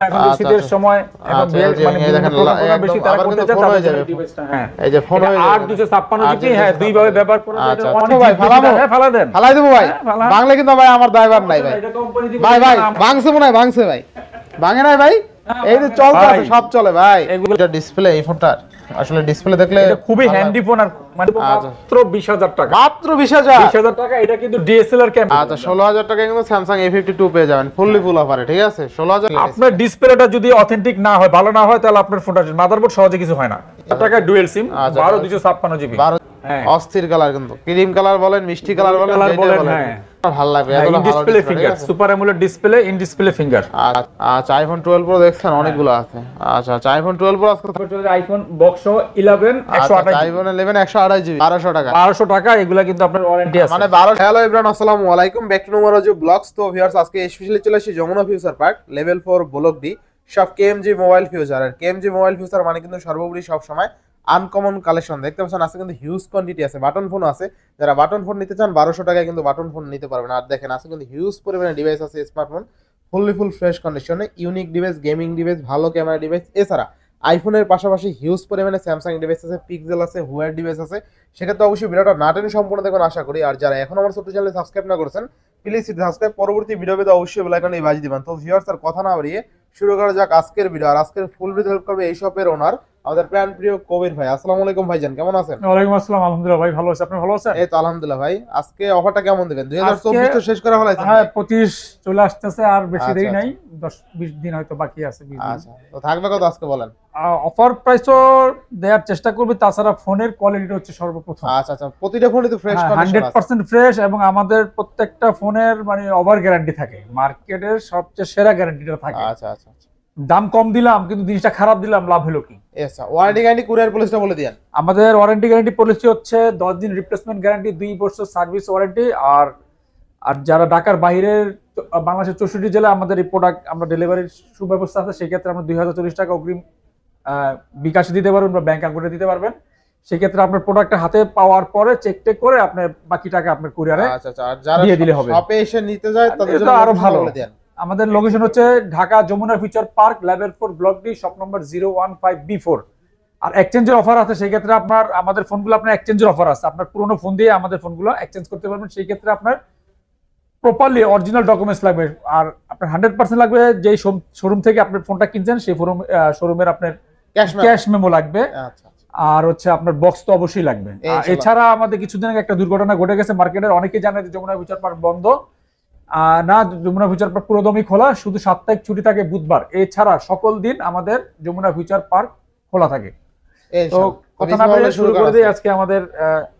এখন শীতের সময় এখন মানে দেখেন বেশি তারা করতে চায় তাদের ডিভাইসটা হ্যাঁ এই যে ফোন হয়ে 8256 জিবি হ্যাঁ দুই ভাবে ব্যবহার করা যায় অনেক ভাই ফালা দেন ফালাই দেব ভাই বাংলা কিন্তু ভাই আমার ড্রাইভার নাই ভাই ভাই ভাই ভাঙছে মনে হয় ভাঙছে ভাই ভাঙে নাই ভাই এই যে চলতে আছে সব চলে ভাই এগুলো ডিসপ্লে এই ফোনটার আসলে ডিসপ্লে দেখলে এটা খুবই হ্যান্ডি ফোন আর মানে মাত্র 20000 টাকা মাত্র 20000 টাকা এটা কিন্তু ডিএসএলআর ক্যামেরা আচ্ছা 16000 টাকা কিন্তু Samsung A52 পেয়ে যাবেন ফুললি ফুল অফারে ঠিক আছে 16000 আপনার ডিসপ্লেটা যদি অথেন্টিক না হয় ভালো না হয় তাহলে আপনার ফোনটা মাদারবোর্ড সহজে কিছু হয় না টাকা ডুয়াল সিম 12256 জিবি অস্থির কালার কিন্তু ক্রিম কালার বলেন মিষ্টি কালার বলেন হ্যাঁ ভালো লাগবে এগুলো display finger super AMOLED display in display finger আচ্ছা আইফোন 12 প্রো দেখছেন অনেকগুলো আছে আচ্ছা আইফোন 12 প্রো আজকে চলে আইফোন বক্স 11 128 আইফোন 11 128 জিবি 1200 টাকা এগুলা কিন্তু আপনার ওয়ারেন্টি আছে মানে 12 হ্যালো এভরিওয়ান আসসালামু আলাইকুম ব্যাক টু নোমারোজু ব্লগস তো ভিউয়ার্স আজকে স্পেশালি চলে আসি Jamuna Future Park level 4 block D সব কেএমজি মোবাইল ফিউচার আর কেএমজি মোবাইল ফিউচার মানে কিন্তু সর্বোপরি সব সময় আনকমন কালেকশন দেখতে পাচ্ছেন আজকে কিন্তু হিউজ কোয়ান্টিটি আছে বাটন ফোন আছে যারা বাটন ফোন নিতে চান 1200 টাকায় কিন্তু বাটন ফোন নিতে পারবেন আর দেখেন আজকে কিন্তু হিউজ পরিমাণে ডিভাইস আছে স্মার্টফোন ফুললি ফুল ফ্রেশ কন্ডিশনে ইউনিক ডিভাইস গেমিং ডিভাইস ভালো ক্যামেরা ডিভাইস এছাড়া আইফোনের পাশাপাশি হিউজ পরিমাণে স্যামসাং ডিভাইস আছে পিক্সেল আছে হুয়ার ডিভাইস আছে সেক্ষেত্রে অবশ্যই ভিডিওটা না টেনে সম্পূর্ণ দেখুন আশা করি আর যারা এখন আমার ছোট্ট চ্যানেলে সাবস্ক্রাইব না করেছেন প্লিজ সাবস্ক্রাইব পরবর্তী ভিডিও পেতে অবশ্যই বেল আইকনে বাজিয়ে দিবেন তো ভিউয়ার্স আর কথা না বাড়িয়ে শুরু করা যাক আজকের ভিডিও আর আজকের ফুল ভিডিও হেল্প করবে এই শপের ওনার আমাদের প্রাণ প্রিয় কবির ভাই আসসালামু আলাইকুম ভাইজান কেমন আছেন ওয়ালাইকুম আসসালাম আলহামদুলিল্লাহ ভাই ভালো আছি আপনি ভালো আছেন এই তো আলহামদুলিল্লাহ ভাই আজকে অফারটা কেমন দিবেন 2024 তো শেষ করা হলাইছে হ্যাঁ 25 চলে আসতেছে আর বেশি দেরি নাই 10-20 দিন হয়তো বাকি আছে আচ্ছা তো থাকবে কত আজকে বলেন অফার প্রাইসও দেওয়ার চেষ্টা করবে তাছাড়া ফোনের কোয়ালিটি হচ্ছে সর্বপ্রথম আচ্ছা প্রতিটা ফোনই তো ফ্রেশ কন্ডিশন আছে 100% ফ্রেশ এবং আমাদের প্রত্যেকটা ফোনের মানে ওভার গ্যারান্টি থাকে মার্কেটের সবচেয়ে সেরা গ্যারান্টিটা থাকে আচ্ছা দাম কম দিলাম কিন্তু জিনিসটা খারাপ দিলাম লাভ হলো কি আচ্ছা ওয়ারেন্টি গ্যারান্টি কুরিয়ার পলিসিটা বলে দেন আমাদের ওয়ারেন্টি গ্যারান্টি পলিসি হচ্ছে 10 দিন রিপ্লেসমেন্ট গ্যারান্টি 2 বছর সার্ভিস ওয়ারেন্টি আর যারা ঢাকার বাইরের বাংলাদেশের 64 জেলায় আমাদের এই প্রোডাক্ট আমরা ডেলিভারির সুব্যবস্থা আছে সেই ক্ষেত্রে আমরা 2040 টাকা অগ্রিম বিকাশে দিতে পারবেন বা ব্যাংক অ্যাকাউন্টে দিতে পারবেন সেই ক্ষেত্রে আপনার প্রোডাক্টটা হাতে পাওয়ার পরে চেক করে আপনি বাকি টাকা আপনার কুরিয়ারে আর যারা দিয়ে দিলে হবে শপে এসে নিতে যায় তাদের জন্য আরো ভালো বলে দেন আমাদের লোকেশন হচ্ছে Dhaka Jamuna Future Park level 4 block D shop number 015B4 আর এক্সচেঞ্জের অফার আছে সেই ক্ষেত্রে আপনার আমাদের ফোনগুলো আপনার এক্সচেঞ্জের অফার আছে আপনার পুরনো ফোন দিয়ে আমাদের ফোনগুলো এক্সচেঞ্জ করতে পারবেন সেই ক্ষেত্রে আপনার প্রপারলি অরিজিনাল ডকুমেন্টস লাগবে আর আপনার 100% লাগবে যেই শোরুম থেকে আপনি ফোনটা কিনছেন সেই শোরুমের আপনার ক্যাশ মেমো লাগবে আচ্ছা আর হচ্ছে আপনার বক্স তো অবশ্যই লাগবে এছাড়া আমাদের কিছুদিন আগে একটা দুর্ঘটনা ঘটে গেছে মার্কেটের অনেকেই জানে যে যমুনা ফিউচার পার্ক বন্ধ না যমুনা ফিউচার পার্ক পুরোদমই খোলা শুধু সাপ্তাহিক ছুটি থাকে বুধবার এছাড়া সকল দিন আমাদের যমুনা ফিউচার পার্ক খোলা থাকে তো কথা না বলে শুরু করে দিই আজকে আমাদের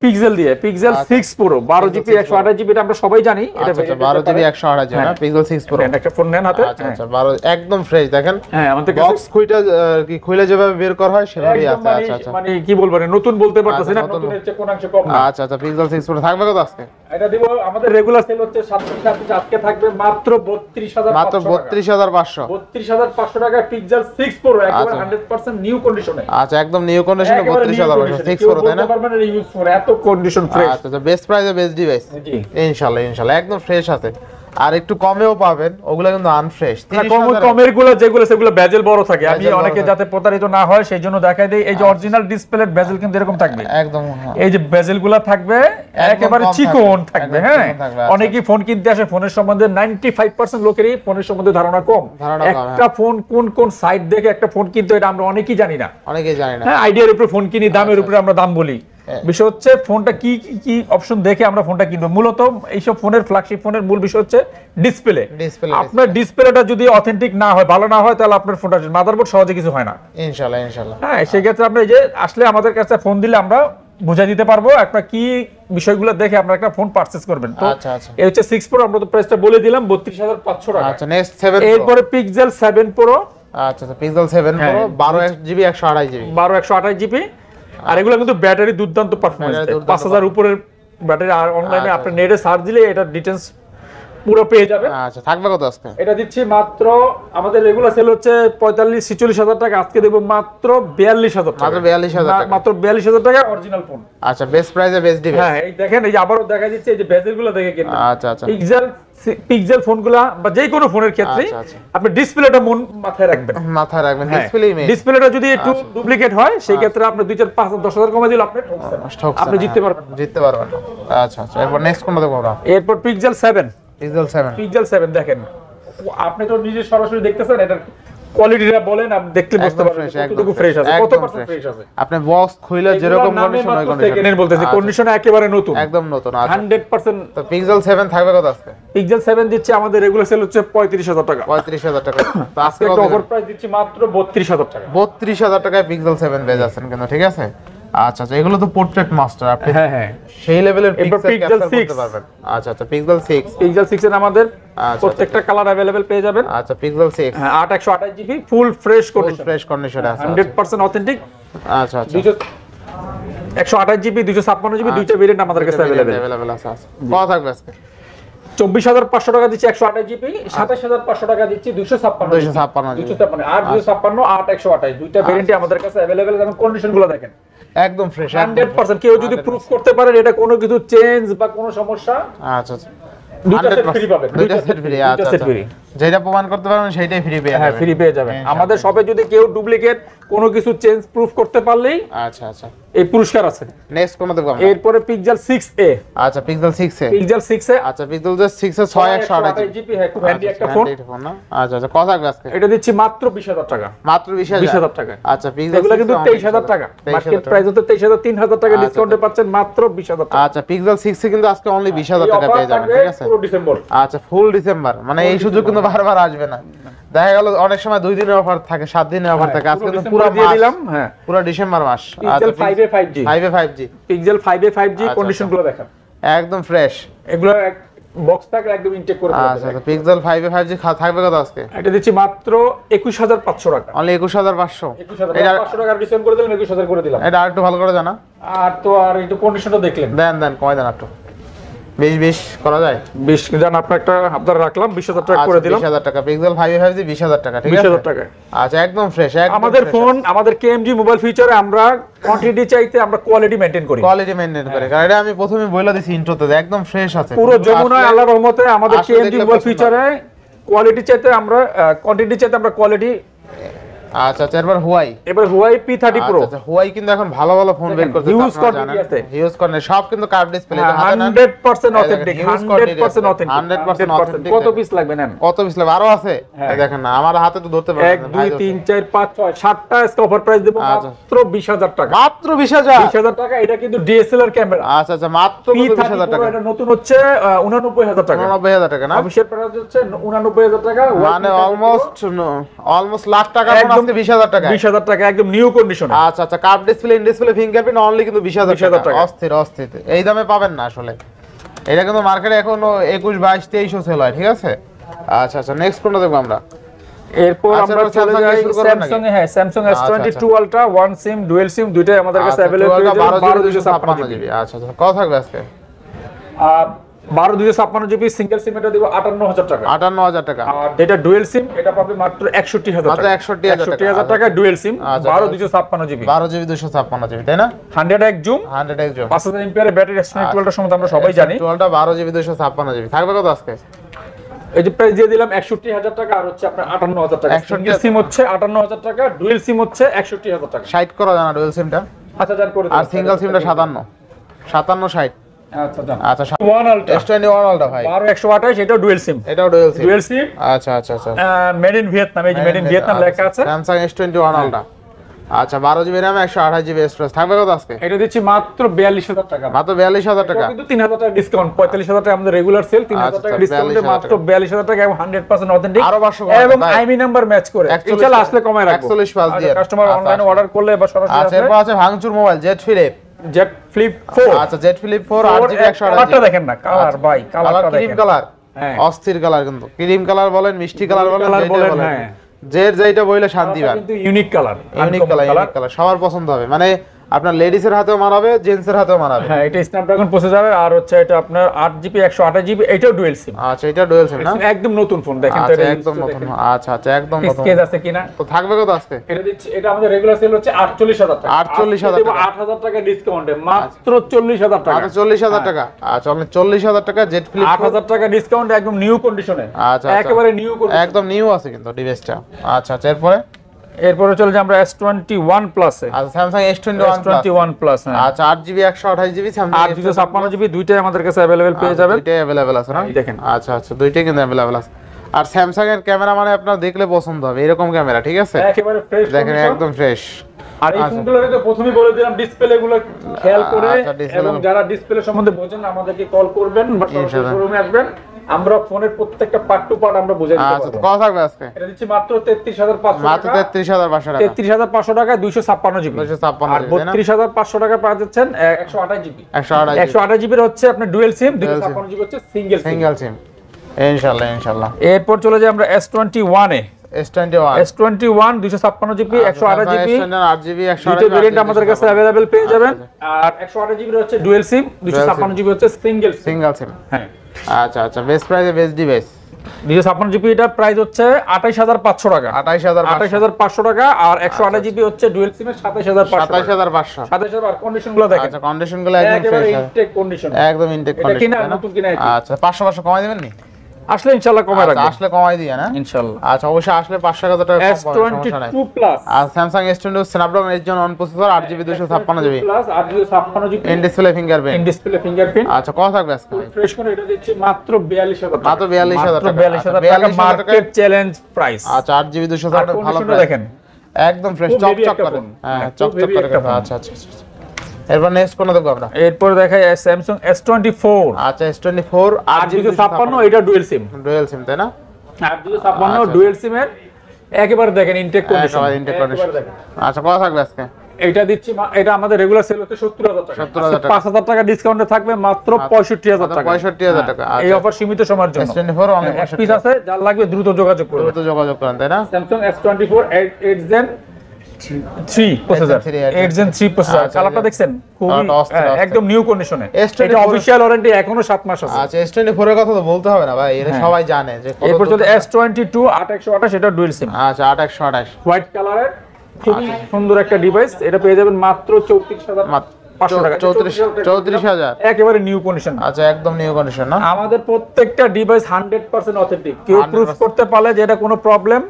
পিক্সেল দিয়ে পিক্সেল 6 প্রো 12 জিবি 128 জিবি এটা আমরা সবাই জানি এটা 12 জিবি 128 জিবি না পিক্সেল 6 প্রো একটা ফোন নেন হাতে আচ্ছা 12 একদম ফ্রেশ দেখেন হ্যাঁ আমাদের বক্স কি খুলে যেভাবে বের করা হয় সেভাবেই আছে আচ্ছা মানে কি বলবো নতুন বলতে পারতেছি না নতুনের চেয়ে কোন অংশে কম না আচ্ছা পিক্সেল 6 প্রো থাকবে কত আজকে এটা দিব আমাদের রেগুলার সেল হচ্ছে 750 আজকে থাকবে মাত্র 32500 মাত্র 32500 32500 টাকা পিক্সেল 6 প্রো একেবারে 100% নিউ কন্ডিশনে আচ্ছা একদম নিউ কন্ডিশনে 32500 6 প্রো তাই না ইউজ ফর এত কন্ডিশন ফ্রেশ আচ্ছা বেস্ট প্রাইসে বেস্ট ডিভাইস জি ইনশাআল্লাহ একদম ফ্রেশ আছে আর একটু কমেও পাবেন ওগুলো কিন্তু আনফ্রেশ কমের গুলো যেগুলো সেগুলো বেজেল বড় থাকে আমি অনেকে যাতে প্রতারিত না হয় সেই জন্য দেখাই দেই এই যে অরিজিনাল ডিসপ্লের বেজেল কিন্তু এরকম থাকবে একদম এই যে বেজেল গুলো থাকবে একেবারে চিকন থাকবে হ্যাঁ অনেকেই ফোন কিনতে আসে ফোনের সম্বন্ধে 95% লোকেরই ফোনের সম্বন্ধে ধারণা কম একটা ফোন কোন সাইট দেখে একটা ফোন কিনতে এটা আমরা অনেকেই জানি না হ্যাঁ আইডিয়ার উপরে ফোন কিনি দামের উপরে আমরা দাম বলি বিষয় হচ্ছে ফোনটা কি অপশন দেখে আমরা ফোনটা কিনবো মূলত এইসব ফোনের ফ্ল্যাগশিপ ফোনের মূল বিষয় হচ্ছে ডিসপ্লে আপনার ডিসপ্লেটা যদি অথেন্টিক না হয় ভালো না হয় তাহলে আপনার ফোনটা মাদারবোর্ড সহজে কিছু হয় না ইনশাআল্লাহ হ্যাঁ সেই ক্ষেত্রে আপনি যে আসলে আমাদের কাছে ফোন দিলে আমরা বুঝাই দিতে পারবো আপনার কি বিষয়গুলো দেখে আপনারা একটা ফোন পারচেজ করবেন তো এই হচ্ছে 6 প্রো আমরা তো প্রাইসটা বলে দিলাম 32500 টাকা আচ্ছা নেক্সট 7 এরপরে পিক্সেল 7 প্রো আচ্ছা Pixel 7 Pro 12 GB 128 GB 128 GB আর এগুলো কিন্তু ব্যাটারি দুর্দান্ত পারফরম্যান্স 5000 উপরের ব্যাটারি আর অনলাইনে আপনি নেটে সার্চ দিলে এটা ডিটেইলস পুরো পেয়ে যাবেন। আচ্ছা থাকবে কত আজকে? এটা দিচ্ছি মাত্র, আমাদের রেগুলার সেল হচ্ছে 45-46 টাকা, আজকে দেব মাত্র 42,000 টাকা। মাত্র 42,000 টাকা, মাত্র 42,000 টাকা অরিজিনাল ফোন। আচ্ছা বেস্ট প্রাইসে বেস্ট ডিভাইস। হ্যাঁ এই দেখেন, এই যে আবারও দেখা যাচ্ছে এই যে বেজেলগুলো দেখে কিনবেন। আচ্ছা আচ্ছা পিক্সেল ফোনগুলা বা যে কোনো ফোনের ক্ষেত্রে আপনি ডিসপ্লেটা মাথায় রাখবেন, ডিসপ্লেটা যদি একটু ডুপ্লিকেট হয় সেই ক্ষেত্রে আপনি 2-4-5-10,000 কমে দিলে আপনি জিততে পারবেন। আচ্ছা আচ্ছা, এরপর নেক্সট কোনটা দেখব আমরা? এরপর পিক্সেল 7 দেখেন, আপনি তো নিজে সরাসরি দেখতেছেন, এটার কোয়ালিটিটা বলেন, আপনি দেখতে বুঝতে পারবেন কতটুকু ফ্রেশ আছে, কত পার্সেন্ট ফ্রেশ আছে। আপনি বক্স খুলে যেরকম কন্ডিশন হয় কন্ডিশন বলতেছি, কন্ডিশন একেবারে নতুন, একদম নতুন 100%। তো পিক্সেল 7 থাকবে কত আজকে? পিক্সেল 7 দিচ্ছে আমাদের রেগুলার সেল হচ্ছে 35,000 টাকা। 35,000 টাকা। তো আজকে একটা অফার প্রাইস দিচ্ছি মাত্র 32,000 টাকা। 32,000 টাকায় পিক্সেল 7 পেয়ে যাচ্ছেন কিন্তু, ঠিক আছে? আচ্ছা আচ্ছা, এগুলো তো পোর্ট্রেট মাস্টার, আপনি হ্যাঁ সেই লেভেলের পিক্সেল পিক্সেল ক্যাপচার করতে পারবেন। আচ্ছা আচ্ছা, পিক্সেল 6 এর আমাদের প্রত্যেকটা কালার अवेलेबल পেয়ে যাবেন। আচ্ছা পিক্সেল 6 হ্যাঁ 8/128 জিবি ফুল ফ্রেশ কন্ডিশন আছে, 100% অথেন্টিক। আচ্ছা আচ্ছা, 128 জিবি 256 জিবি দুইটা ভেরিয়েন্ট আমাদের কাছে अवेलेबल আছে। কত থাকবে আজকে? 24,500 টাকা দিচ্ছি 128 জিবি, 27,500 টাকা দিচ্ছি 256 আর 256 8/128 দুইটা ভেরিয়েন্টই আমাদের কাছে अवेलेबल। এবং কন্ডিশনগুলো দেখেন একদম ফ্রেশ 100%। কেউ যদি প্রুফ করতে পারেন এটা কোনো কিছু চেঞ্জ বা কোনো সমস্যা, আচ্ছা আচ্ছা, দুইটা সেট ফ্রি পাবেন, দুইটা সেট ফ্রি। আচ্ছা আচ্ছা, যেটা প্রমাণ করতে পারবেন সেটাই ফ্রি পেয়ে যাবেন। হ্যাঁ ফ্রি পেয়ে যাবেন। আমাদের শপে যদি কেউ ডুপ্লিকেট কোনো কিছু চেঞ্জ প্রুফ করতে পারলেই আচ্ছা আচ্ছা এই পুরস্কার আছে। নেক্সট কোন দেখব আমরা? এরপরে পিক্সেল 6a। আচ্ছা পিক্সেল 6a, আচ্ছা পিক্সেল 6 এ 6/128 জিবি, হ্যাঁ খুব হ্যান্ডি একটা ফোন। আচ্ছা আচ্ছা, কত থাকবে আজকে? এটা দিচ্ছি মাত্র 20,000 টাকা। মাত্র 20,000 টাকা। আচ্ছা পিক্সেল এগুলো কিন্তু 23,000 টাকা, মার্কেট প্রাইস হতে 23,000, 3,000 টাকা ডিসকাউন্টে পাচ্ছেন মাত্র 20,000 টাকা। আচ্ছা পিক্সেল 6 এ কিন্তু আজকে অনলি 20,000 টাকা পেয়ে যাবেন, ঠিক আছে? পুরো ডিসেম্বর। আচ্ছা ফুল ডিসেম্বর, মানে এই সুযোগ কিন্তু বারবার আসবে না। দেখা গেল অনেক সময় 2 দিনের অফার থাকে, 7 দিনের অফার থাকে, আজকে কিন্তু পুরো দিয়ে দিলাম। হ্যাঁ পুরো ডিসেম্বর মাস। Pixel 5a 5G, Pixel 5a 5G কন্ডিশনগুলো দেখেন একদম ফ্রেশ। এগুলো বক্স থেকে একদম ইনটেক করে দেওয়া। আচ্ছা পিক্সেল 5a 5G থাকবে কত আজকে? এটা দিচ্ছি মাত্র 21,500 টাকা। অনলি 21,500। 21,500 টাকা ডিসকাউন্ট করে দিলাম, 21,000 করে দিলাম। এটা আরেকটু ভালো করে জানা। আর একটু কন্ডিশনটা দেখলেন। দেন কয় দেন একটু 20 করা যায়? 20 জান আপনার একটা আবদার রাখলাম, 20,000 টাকা করে দিলাম। 20,000 টাকা পিক্সেল 5a 5G 20,000 টাকা, ঠিক আছে? 20,000 টাকা। আচ্ছা একদম ফ্রেশ। আমাদের ফোন, আমাদের KMG মোবাইল ফিচারে আমরা কোয়ান্টিটি চাইতে আমরা কোয়ালিটি মেইনটেইন করি, কারণ এটা আমি প্রথমে বলে দিছি ইন্ট্রোতে, একদম ফ্রেশ আছে পুরো যমুনায়। আল্লাহর রহমতে আমাদের KMG মোবাইল ফিচারে কোয়ালিটি চাইতে আমরা কোয়ান্টিটি চাইতে আমরা কোয়ালিটি। আচ্ছা এবার হুয়াই P30 Pro। আচ্ছা হুয়াই কিন্তু এখন ভালো ভালো ফোন বের করতেছে, ইউজ কোয়ান্টিটি আছে, ইউজ করে সব কিন্তু curve display, 100% authentic, 100% authentic, 100% authentic. কত পিস লাগবে নেন? কত পিস লাগবে? আরো আছে দেখেন না, আমার হাতে তো ধরতে পারবেন 1 2 3 4 5 6 7টা অফার প্রাইস দেব মাত্র 20,000 টাকা। মাত্র 20,000 টাকা। এটা কিন্তু DSLR ক্যামেরা। আচ্ছা মাত্র 20,000 টাকা। এটা নতুন হচ্ছে 89,000 টাকা। 89,000 টাকা না? অফিশিয়াল প্রাইস হচ্ছে 89,000 টাকা, মানে অলমোস্ট লাখ টাকা ফোন আজকে 20,000 টাকা। 20,000 টাকা একদম নিউ কন্ডিশন। আচ্ছা curve display, in display, fingerprint only কিন্তু 20,000 টাকা। অস্থির। এই দামে পাবেন না আসলে, এটা কিন্তু মার্কেটে এখনো 21 22 23 সেল হয়, ঠিক আছে? আচ্ছা নেক্সট কোনটা দেখব আমরা? এরপর আমরা চলে যাই স্যামসাং এ। হ্যাঁ Samsung S22 ultra, one SIM dual SIM দুইটাই আমাদের কাছে अवेलेबल, 12,256 জিবি। আচ্ছা কত থাকবে আজকে? 12,256 জিবি সিঙ্গেল সিম, এটা দেব 58,000 টাকা। 58,000 টাকা। আর যেটা ডুয়াল সিম এটা পাবে মাত্র 61,000 টাকা। মাত্র 61,000 টাকা dual SIM, 12,256 GB, 12 GB 256 GB, তাই না? 100x zoom, 5000 MPR battery, external টুয়েলটার সম্বন্ধে আমরা সবাই জানি। 12 জিবি 256 জিবি থাকবে কত আজকে? এই যে প্রাইস দিয়ে দিলাম 61,000 টাকা, আর হচ্ছে আপনার 58,000 টাকা। সিঙ্গেল সিম হচ্ছে 58,000 টাকা, ডুয়াল সিম হচ্ছে 61,000 টাকা। 60 করা জানা ডুয়াল সিমটা? আচ্ছা জান করে দিন। আর সিঙ্গেল সিমটা 57 60। আচ্ছা জান। আচ্ছা S21 আলট্রা, S21 আলট্রা ভাই 12,128, এটাও ডুয়াল সিম। ডুয়াল সিম। আচ্ছা মেড ইন ভিয়েতনাম, এই যে মেড ইন ভিয়েতনাম লেখা আছে। Samsung S21 ultra. আচ্ছা 12 জিবি RAM, 128 জিবি স্টোরেজ থাকবে কত আজকে? এটা দিচ্ছি মাত্র 42,000 টাকা। মাত্র 42,000 টাকা। কিন্তু 3,000 টাকা ডিসকাউন্ট, 45,000 টাকা আমাদের রেগুলার সেল, 3,000 টাকা ডিসকাউন্টে মাত্র 42,000 টাকা এবং 100% অথেন্টিক। আরো 500 এবং আইমি নাম্বার ম্যাচ করে ইনশাআল্লাহ আসলে কমায় রাখবো। 41 দিয়ে কাস্টমার অনলাইনে অর্ডার করলে বা সরাসরি আচ্ছা এরপর আছে ভাঙচুর মোবাইল Z Flip 4। আচ্ছা Z Flip 4 8GB 128GB। কালারটা দেখেন না, কালার ভাই, কালারটা দেখেন, ক্রিম কালার। হ্যাঁ অস্থির কালার, কিন্তু ক্রিম কালার বলেন, মিষ্টি কালার বলেন, হ্যাঁ যেটা বইলে শান্তি পান, কিন্তু ইউনিক কালার, কালার সবার পছন্দ হবে। মানে আপনার লেডিস এর হাতেও মানাবে, জেন্টস এর হাতেও মানাবে। হ্যাঁ, এটা স্ন্যাপড্রাগন প্রসেসর আর হচ্ছে এটা আপনার 8GB 128GB, এটাও ডুয়াল সিম। আচ্ছা, এটা ডুয়াল সিম না? একদম নতুন ফোন দেখেন তো, এটা একদম নতুন। আচ্ছা আচ্ছা, একদম নতুন। স্কেচ আছে কিনা? তো থাকবে কত আজকে? এটা দিচ্ছি, এটা আমাদের রেগুলার সেল হচ্ছে 48000 টাকা। 48000 টাকা, 8000 টাকা ডিসকাউন্টে মাত্র 40000 টাকা। মাত্র 40000 টাকা। আচ্ছা, আপনি 40000 টাকা জেড ফ্লিপ 8000 টাকা ডিসকাউন্ট, একদম নিউ কন্ডিশনে। আচ্ছা, একেবারে নিউ কন্ডিশন, একদম নিউ আছে কিন্তু ডিভাইসটা। আচ্ছা আচ্ছা, এরপরে চলে যাই আমরা S21 প্লাস এ। আচ্ছা, Samsung S21 প্লাস। আচ্ছা, 8GB 128GB Samsung 856GB, দুইটাই আমাদের কাছে अवेलेबल পেয়ে যাবেন। দুইটাই अवेलेबल আছে না? দেখেন। আচ্ছা আচ্ছা, দুইটাই কিন্তু अवेलेबल আছে। আর Samsung এর ক্যামেরা মানে আপনার দেখলে পছন্দ হবে এরকম ক্যামেরা, ঠিক আছে? একেবারে ফ্রেশ, দেখেন একদম ফ্রেশ। আর এই ফোনগুলোর তো প্রথমেই বলে দিলাম ডিসপ্লে গুলো খেয়াল করে, এবং যারা ডিসপ্লে সম্বন্ধে বোঝেন আমাদেরকে কল করবেন বা শোরুমে আসবেন, আমরা ফোনের প্রত্যেকটা পার্ট টু পার্ট আমরা বুঝাই দিতে পারবো। আচ্ছা, কত থাকবে আজকে? এটা দিচ্ছি মাত্র 33500 টাকা। মাত্র 33500 টাকা। 33500 টাকা 256GB। 256 আর 32500 টাকা পাওয়া যাচ্ছেন 128GB। 128 এর হচ্ছে আপনার ডুয়াল সিম, 256GB হচ্ছে সিঙ্গেল সিম। ইনশাআল্লাহ ইনশাআল্লাহ। এরপর চলে যাই আমরা S21 এ। S21 256GB 128GB 8GB 128GB variant আমাদের কাছে अवेलेबल পেয়ে যাবেন। আর 128GB হচ্ছে ডুয়াল সিম, 256GB হচ্ছে সিঙ্গেল সিম। হ্যাঁ। আচ্ছা আচ্ছা, বেস্ট প্রাইসে বেস্ট ডিভাইস। 256GB এটা প্রাইস হচ্ছে 28500 টাকা। 28500 টাকা। আর 128GB হচ্ছে ডুয়াল সিমের 27500। 27000 আর কন্ডিশনগুলো দেখেন। আচ্ছা, কন্ডিশনগুলো একদম ফ্রেশ, ইনটেক কন্ডিশন, একদম ইনটেক কন্ডিশন। এটা কিনা নতুন কিনা। আচ্ছা, 500 কমাই দিবেন নি? আসলে ইনশাআল্লাহ কমায় রাখবো। আসলে কমাই দিয়া না ইনশাআল্লাহ। আচ্ছা, অবশ্যই আসলে 500 টাকা কম পাবেন, সমস্যা নাই। S22 প্লাস আর Samsung S22 Snapdragon 8Gen processor 8GB 256GB plus 856GB in display fingerprint. আচ্ছা, কত থাকবে আজকে? ফ্রেশ করে এটা দিচ্ছি মাত্র 42000 টাকা। মাত্র 42000 টাকা। 42000 টাকা মার্কেট চ্যালেঞ্জ প্রাইস। আচ্ছা, 8GB 256 ভালো প্রাইস দেখেন, একদম ফ্রেশ, চকচক করে। হ্যাঁ, চকচক করে। আচ্ছা আচ্ছা আচ্ছা। এরপর নেক্সট কোন দেখব আমরা? এরপর দেখাই Samsung S24। আচ্ছা, S24 8GB 56, এটা ডুয়াল সিম। ডুয়াল সিম তাই না? 8GB 56 ডুয়াল সিমের একেবারে দেখেন ইনটেক কন্ডিশন। আচ্ছা, কত থাকবে আজকে? এটা দিচ্ছি, এটা আমাদের রেগুলার সেল হচ্ছে 70000 টাকা। 70000 টাকা। 5000 টাকা ডিসকাউন্টে থাকবে মাত্র 65000 টাকা। 65000 টাকা। এই অফার সীমিত সময়ের জন্য। S24 অনেক পিস আছে, যার লাগবে দ্রুত যোগাযোগ করুন। তাই না? Samsung S24 8 Gen 3 processor, 8 Gen 3 processor. কালারটা দেখছেন খুবই একদম নিউ কন্ডিশনে। এটা অফিশিয়াল ওয়ারেন্টি এখনো 7 মাস আছে। আচ্ছা, S24 এর কথা তো বলতে হবে না ভাই, এটা সবাই জানে যে কত। এরপর চলে S22 8128, এটা ডুয়াল সিম। আচ্ছা, 8128 হোয়াইট কালারের খুবই সুন্দর একটা ডিভাইস। এটা পেয়ে যাবেন মাত্র 34500 টাকা। 34000 একেবারে নিউ কন্ডিশন। আচ্ছা, একদম নিউ কন্ডিশন না? আমাদের প্রত্যেকটা ডিভাইস 100% অথেন্টিক। কেউ প্রুফ করতে পারলে যে এটা কোনো প্রবলেম,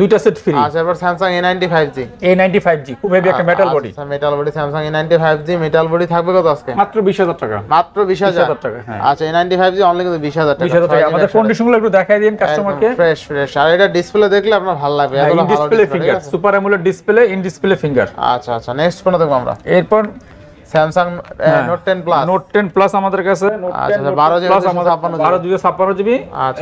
দুইটা সেট ফ্রি। আচ্ছা, এবার Samsung A95G। A95G খুব হেভি একটা মেটাল বডি। আচ্ছা, metal body Samsung A95G metal body থাকবে কত আজকে? মাত্র 20000 টাকা। মাত্র 20000 টাকা। হ্যাঁ, আচ্ছা, A95G অনলি কিন্তু 20000 টাকা। 20000 টাকা। আমাদের কন্ডিশনগুলো একটু দেখাই দিন কাস্টমারকে। ফ্রেশ। আর এটা ডিসপ্লে দেখলে আপনার ভালো লাগবে, এগুলো ভালো display finger, super AMOLED display, in display finger. আচ্ছা আচ্ছা, নেক্সট কোন দেখব আমরা? এরপর Samsung Note 10 Plus। Note 10 Plus আমাদের কাছে। আচ্ছা, 12GB 256GB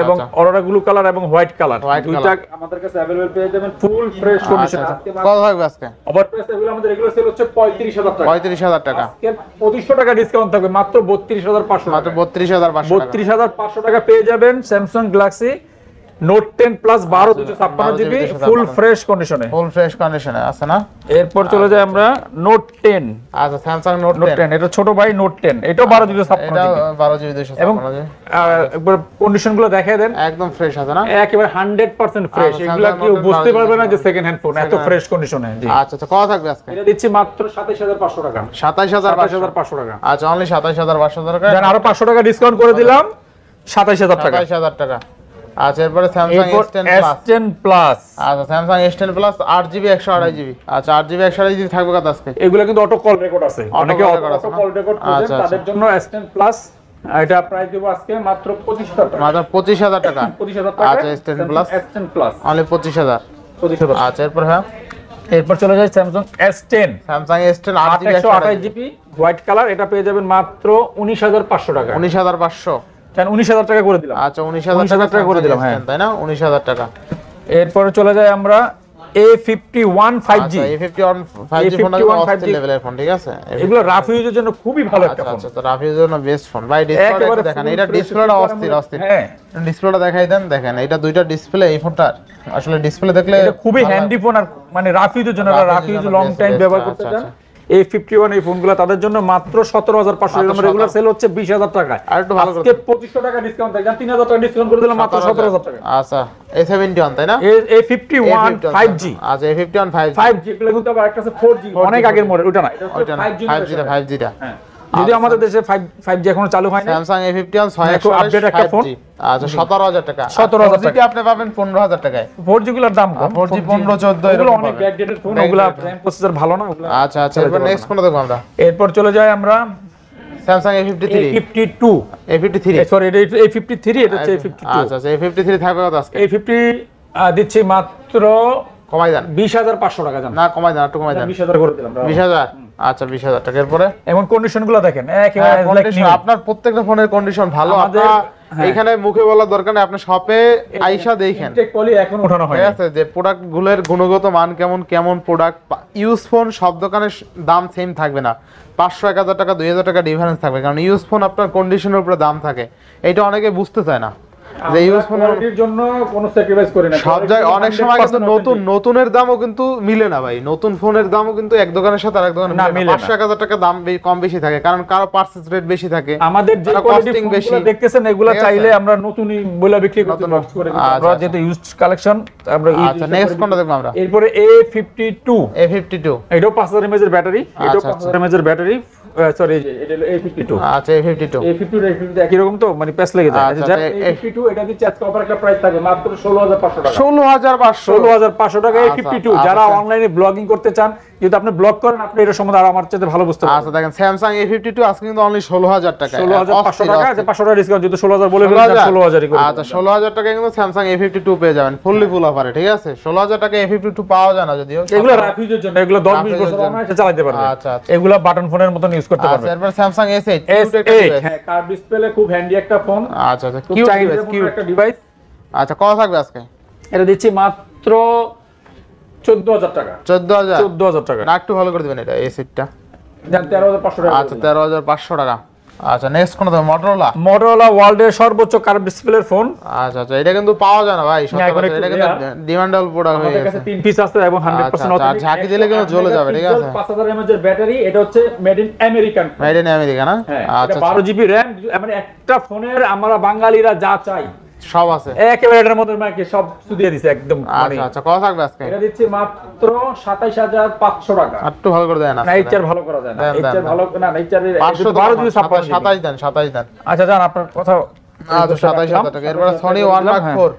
এবং অরোরা ব্লু কালার এবং হোয়াইট কালার, দুইটা আমাদের কাছে अवेलेबल পেয়ে যাবেন ফুল ফ্রেশ কন্ডিশন। কত থাকবে আজকে? ওভার প্রাইস এগুলো আমাদের রেগুলার সেল হচ্ছে 35000 টাকা। 35000 টাকা। আজকে 2500 টাকা ডিসকাউন্ট থাকবে, মাত্র 32500। মাত্র 32500 টাকা। 32500 টাকা পেয়ে যাবেন Samsung Galaxy Note 10 Plus 256GB full fresh কন্ডিশনে। আছে না? এরপর চলে যাই আমরা Note 10। আচ্ছা, Samsung Note 10 এটা ছোট ভাই Note 10, এটাও 12GB। এটা 12GB 256। এবং একবার কন্ডিশনগুলো দেখায় দেন, একদম ফ্রেশ আছে না? একেবারে 100% ফ্রেশ। এগুলা কেউ বুঝতে পারবে না যে সেকেন্ড হ্যান্ড ফোন, এত ফ্রেশ কন্ডিশনে। জি। আচ্ছা আচ্ছা, কত থাকবে আজকে? এটা দিচ্ছি মাত্র 27500 টাকা। 27500 টাকা। আচ্ছা, অনলি 27500 টাকা। দেন আরো 500 টাকা ডিসকাউন্ট করে দিলাম, 27000 টাকা। 27000 টাকা। আচ্ছা, এরপরে Samsung S10 Plus। আচ্ছা, Samsung S10 Plus 8GB 128GB। আচ্ছা, 8GB 128GB থাকবে কত আজকে? এগুলো কিন্তু অটো কল রেকর্ড আছে, অনেকে অটো কল রেকর্ড করছেন, তাদের জন্য S10 Plus এটা প্রাইস দেব আজকে মাত্র 25000 টাকা। মাত্র 25000 টাকা। 25000 টাকা। আচ্ছা, S10 Plus অনলি 25000। আচ্ছা, এরপর চলে যায় Samsung S10। Samsung S10 8GB 128GB white colour, এটা পেয়ে যাবেন মাত্র 19500 টাকা। 19500। 19000 টাকা করে দিলাম। আচ্ছা, 19000 টাকা করে দিলাম, হ্যাঁ তাই না? 19000 টাকা। এরপরে চলে যায় আমরা A51 5G। A51 5G ফোনটা অস্থির লেভেলের ফোন, ঠিক আছে? এগুলো রাফ ইউজের জন্য খুবই ভালো একটা ফোন। আচ্ছা, তো রাফ ইউজের জন্য বেস্ট ফোন ভাই। ডিসপ্লেটা দেখেন, এটা ডিসপ্লেটা অস্থির। হ্যাঁ, ডিসপ্লেটা দেখাই দেন, দেখেন এটা দুইটা ডিসপ্লে। এই ফোনটার আসলে ডিসপ্লে দেখলে এটা খুবই হ্যান্ডি ফোন, আর মানে রাফ ইউজের জন্য, রাফ ইউজ লং টাইম ব্যবহার করতে চান, A51 এই ফোনগুলো তাদের জন্য মাত্র 17500 এর রেগুলার সেল হচ্ছে 20000 টাকায়। আর একটু ভালো করে আজকে 2500 টাকা ডিসকাউন্ট দেন, 3000 টাকা ডিসকাউন্ট করে দিলাম মাত্র 17000 টাকা। আচ্ছা A71 তাই না? A51 5G। আচ্ছা A51 5G। 5G এগুলো কিন্তু আবার একটা আছে 4G, অনেক আগের মডেল, ওটা না, এটা 5G টা। হ্যাঁ, যদি আমাদের দেশে 5G এখনো চালু হয়নি। Samsung A51 খুব আপডেট একটা ফোন। আচ্ছা 17000 টাকা। 17000 টাকা আপনি পাবেন 15000 টাকায়। 4G গুলোর দাম কম, 4G 15 14 এগুলো এরকম অনেক পাবেন। ব্যাকডেটেড ফোন, ওগুলা RAM প্রসেসর ভালো না ওগুলা। আচ্ছা আচ্ছা, এরপর নেক্সট কোনটা দেখব আমরা? এরপর চলে যাই আমরা Samsung A53। A53 সরি, এটা A53, এটা হচ্ছে A52। আচ্ছা আচ্ছা, A53 থাকবে কত আজকে? A50 দিচ্ছি মাত্র কমাই দেন। 20500 টাকা জান। না কমাই দেন, একটু কমাই দেন। 20000 করে দিলাম। 20000। আচ্ছা 20000 টাকা। এরপরে এবং কন্ডিশনগুলো দেখেন একেবারে লাইক নিউ। আপনার প্রত্যেকটা ফোনের কন্ডিশন ভালো। আপনারা এখানে মুখে বলার দরকার নেই, আপনি শপে আইসা দেখেন। টেক পলি এখন ওঠানো হয়, ঠিক আছে, যে প্রোডাক্টগুলোর গুণগত মান কেমন প্রোডাক্ট। ইউজ ফোন সব দোকানের দাম সেম থাকবে না, 500 1000 টাকা 2000 টাকা ডিফারেন্স থাকবে, কারণ ইউজ ফোন আপনার কন্ডিশনের উপরে দাম থাকে। এটা অনেকে বুঝতে চায় না যে ইউজ ফোনের জন্য কোনো স্যাক্রিফাইস করি না। সব জায়গায় অনেক সময় কিন্তু নতুনের দামও কিন্তু মিলে না ভাই। নতুন ফোনের দামও কিন্তু এক দোকানের সাথে আরেক দোকানে মিলে না। 500 1000 টাকা দাম কম বেশি থাকে, কারণ কারো পারচেজ রেট বেশি থাকে। আমাদের যে কোয়ালিটি বেশি দেখতেছেন এগুলা চাইলে আমরা নতুনই বলে বিক্রি করতে পারি। আমরা যেটা ইউজড কালেকশন আমরা। আচ্ছা নেক্সট কোনটা দেখব আমরা? এরপরে A52। এটাও 5000 mAh এর ব্যাটারি, এটাও 5000 mAh এর ব্যাটারি। সরি, এটা হলো A52। আচ্ছা A52 একই রকম তো, মানে প্যাচ লেগে যায়। আচ্ছা A52 এটা দিচ্ছে আজকে অফার একটা প্রাইস থাকে মাত্র 16500 টাকা। 16500 টাকা A52। যারা অনলাইনে ব্লগিং করতে চান, যদি আপনি ব্লগ করেন, আপনি এর সম্বন্ধে আরো আমার চাইতে ভালো বুঝতে পারবেন। আচ্ছা দেখেন Samsung A52 আজকে কিন্তু অনলি 16000 টাকা। 16500 টাকা আছে, 500 টাকা ডিসকাউন্ট, যদি 16000 বলে ফেলেন 16000 ই করে। আচ্ছা 16000 টাকা কিন্তু Samsung A52 পেয়ে যাবেন ফুললি ফুল অফারে। ঠিক আছে, 16000 টাকা A52 পাওয়া যায় না যদিও। এগুলো রাফিউজের জন্য, এগুলো 10-20 বছর অনায়াসে চালাতে পারবে। আচ্ছা আচ্ছা, এগুলো বাটন ফোনের মতন ইউজ করতে পারবে। এরপর Samsung S8। হ্যাঁ, কার্ভ ডিসপ্লে, খুব হ্যান্ডি একটা ফোন। আচ্ছা আচ্ছা, কিউট একটা ডিভাইস। আচ্ছা কত থাকবে আজকে? এটা দিচ্ছি মাত্র 14000 টাকা। 14000 টাকা। না একটু ভালো করে দিবেন এটা S8টা। জান 13500 টাকা। আচ্ছা 13500 টাকা। আচ্ছা নেক্সট কোন দাম? Motorola ওয়ার্ল্ডের সর্বোচ্চ কার্ভ ডিসপ্লের ফোন। আচ্ছা আচ্ছা, এটা কিন্তু পাওয়া যায় না ভাই, এটা কিন্তু ডিমান্ডেবল প্রোডাক্ট হয়ে গেছে। আমাদের কাছে 3 পিস আছে এবং 100% অথেন্টিক। ঝাঁকি দিলে কিন্তু জ্বলে যাবে। ঠিক আছে, 5000 mAh এর ব্যাটারি, এটা হচ্ছে made in American. Made in America না? আচ্ছা 12 জিবি RAM, মানে একটা ফোনের আমরা বাঙালিরা যা চাই সব আছে একেবারে এটার মধ্যে, মানে সব সুদিয়ে দিছে একদম। আচ্ছা আচ্ছা, কত থাকবে আজকে? এটা দিচ্ছি মাত্র 27500 টাকা। একটু ভালো করে দেন না, নাইচার ভালো করা যায় না, নাইচার ভালো না, নাইচারের 12 যদি 27 দেন 27 দেন। আচ্ছা জান আপনার কথা। আচ্ছা 27000 টাকা। এরপর Sony 1 Mark 4।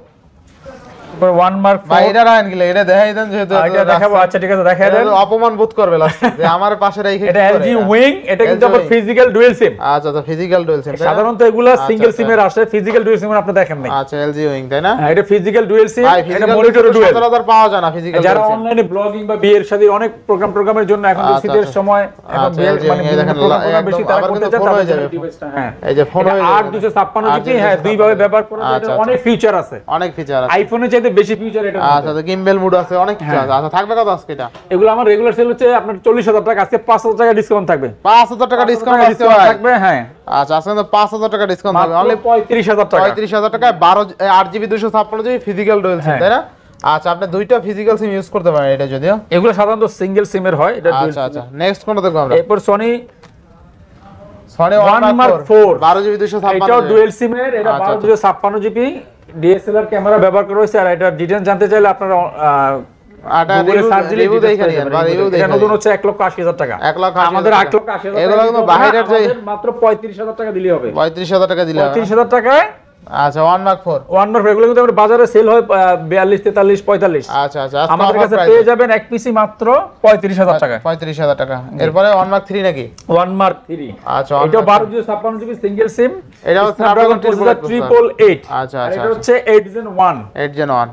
এরপর 1 Mark 4 ভাই এটা রাখেন গিলে, এটা দেখাই দেন, যেহেতু এটা দেখাবো। আচ্ছা ঠিক আছে, দেখাই দেন। অপমান বোধ করবে লাস্ট যে আমার পাশে রাখে। এটা LG Wing, এটা কিন্তু আবার ফিজিক্যাল ডুয়াল সিম। আচ্ছা আচ্ছা, ফিজিক্যাল ডুয়াল সিম। সাধারণত এগুলা সিঙ্গেল সিমের আসে, ফিজিক্যাল ডুয়াল সিম আপনি দেখেন নাই। আচ্ছা LG Wing তাই না? হ্যাঁ, এটা ফিজিক্যাল ডুয়াল সিম, এটা মনিটর ডুয়াল। 17000 পাওয়া যায় না ফিজিক্যাল। যারা অনলাইনে ব্লগিং বা বিয়ের শাদী অনেক প্রোগ্রামের জন্য এখন শীতের সময় এখন মানে দেখেন বেশি তারা করতে চান, তাদের জন্য ডিভাইসটা। হ্যাঁ, এই যে ফোন হয়ে 8 256 হ্যাঁ, দুই ভাবে ব্যবহার করা যায়। এটা অনেক ফিচার আছে, অনেক ফিচার আছে। আইফোনের চাইতে বেশি ফিচার এটা। আচ্ছা তো গিম্বেল মুড আছে, অনেক কিছু আছে। আচ্ছা থাকবে কত আজকে এটা? এগুলো আমার রেগুলার সেল হচ্ছে আপনার 40000 টাকা, আজকে 5000 টাকা ডিসকাউন্ট থাকবে। 5000 টাকা ডিসকাউন্ট থাকবে। হ্যাঁ আচ্ছা, আজকে তো 5000 টাকা ডিসকাউন্ট থাকবে, অনলি 35000 টাকা। 35000 টাকায় 8GB 256GB physical dual SIM তাই না? আচ্ছা আপনি দুইটা ফিজিক্যাল সিম ইউজ করতে পারেন এটা যদিও। এগুলো সাধারণত সিঙ্গেল সিমের হয় এটা। আচ্ছা আচ্ছা, নেক্সট কোনটা দেখব আমরা? এরপর Sony 1 Mark 4 12GB 256। এটাও ডুয়াল সিমের, এটা 1256GB DSLR ক্যামেরা ব্যবহার করা হয়েছে। আর এটা ডিটেইলস জানতে চাইলে আপনারা রিভিউ দেখে নিন। এটা নতুন হচ্ছে 1,80,000 টাকা। আমাদের 8,80,000 এগুলো কিন্তু বাইরের যে মাত্র 35000 টাকা দিলেই হবে। 35000 টাকা দিলে হবে। 35000 টাকায়। আচ্ছা 1 Mark 4 এগুলো কিন্তু আমাদের বাজারে সেল হয় 42 43 45। আচ্ছা আচ্ছা, আমাদের কাছে পেয়ে যাবেন এক পিসি মাত্র 35000 টাকা। 35000 টাকা। এরপরে 1 Mark 3 নাকি? 1 Mark 3। আচ্ছা এটা 1256GB সিঙ্গেল সিম, এটা হচ্ছে Snapdragon 888। আচ্ছা আচ্ছা, এটা হচ্ছে 8 Gen 1। 8 Gen 1।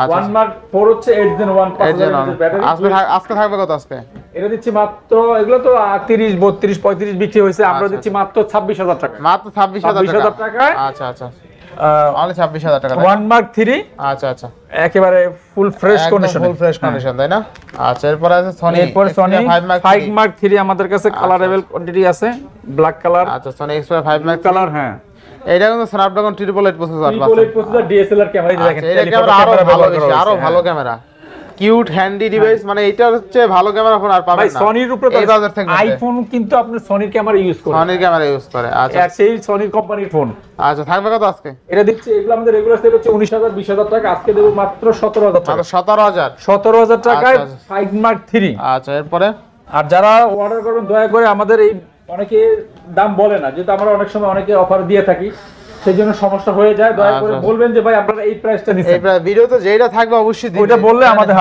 আচ্ছা 1 Mark 4 হচ্ছে 8 Gen 1 ব্যাটারি। আজকে থাকবে কত আজকে? এটা দিচ্ছি মাত্র, এগুলো তো 30 32 35 বিক্রি হয়েছে, আমরা দিচ্ছি মাত্র 26000 টাকা। মাত্র 26000 টাকা। আচ্ছা আচ্ছা, অনলি 26000 টাকা। 1 Mark 3। আচ্ছা আচ্ছা, একেবারে full fresh condition, full fresh condition তাই না? আচ্ছা এরপর আছে Sony 5 Mark 3 আমাদের কাছে কালারেবল কোয়ান্টিটি আছে, ব্ল্যাক কালার। আচ্ছা Sony Xperia 5 Mark কালার। হ্যাঁ, এটা কিন্তু Snapdragon 888 প্রসেসর আছে। 888 প্রসেসর, DSLR ক্যামেরা দেখেন, এটা ক্যামেরা আরো ভালো, বেশি আরো ভালো ক্যামেরা। কিউট হ্যান্ডি ডিভাইস, মানে এটা হচ্ছে ভালো ক্যামেরা ফোন আর পাবেন না। সনির উপরে আইফোন কিন্তু আপনি সনির ক্যামেরা ইউজ করে, সনির ক্যামেরা ইউজ করে। আচ্ছা, আর সেই সনির কোম্পানির ফোন। আচ্ছা, থাকবে কত আজকে? এটা দিচ্ছি, এগুলো আমাদের রেগুলার সেল হচ্ছে 19000 20000 টাকা, আজকে দেব মাত্র 17000 টাকা। মাত্র 17000 17000 টাকায় 5 মার্ক 3। আচ্ছা, এরপরে আর যারা অর্ডার করবেন দয়া করে আমাদের এই, অনেকে দাম বলে না, যেহেতু আমরা অনেক সময় অনেকে অফার দিয়ে থাকি, সেই জন্য সমস্যা হয়ে যায়। দয়া করে বলবেন যে ভাই আপনারা এই প্রাইসটা দিচ্ছেন, এই ভিডিওতে যেটা থাকবে অবশ্যই দিবেন, ওটা বললে আমাদের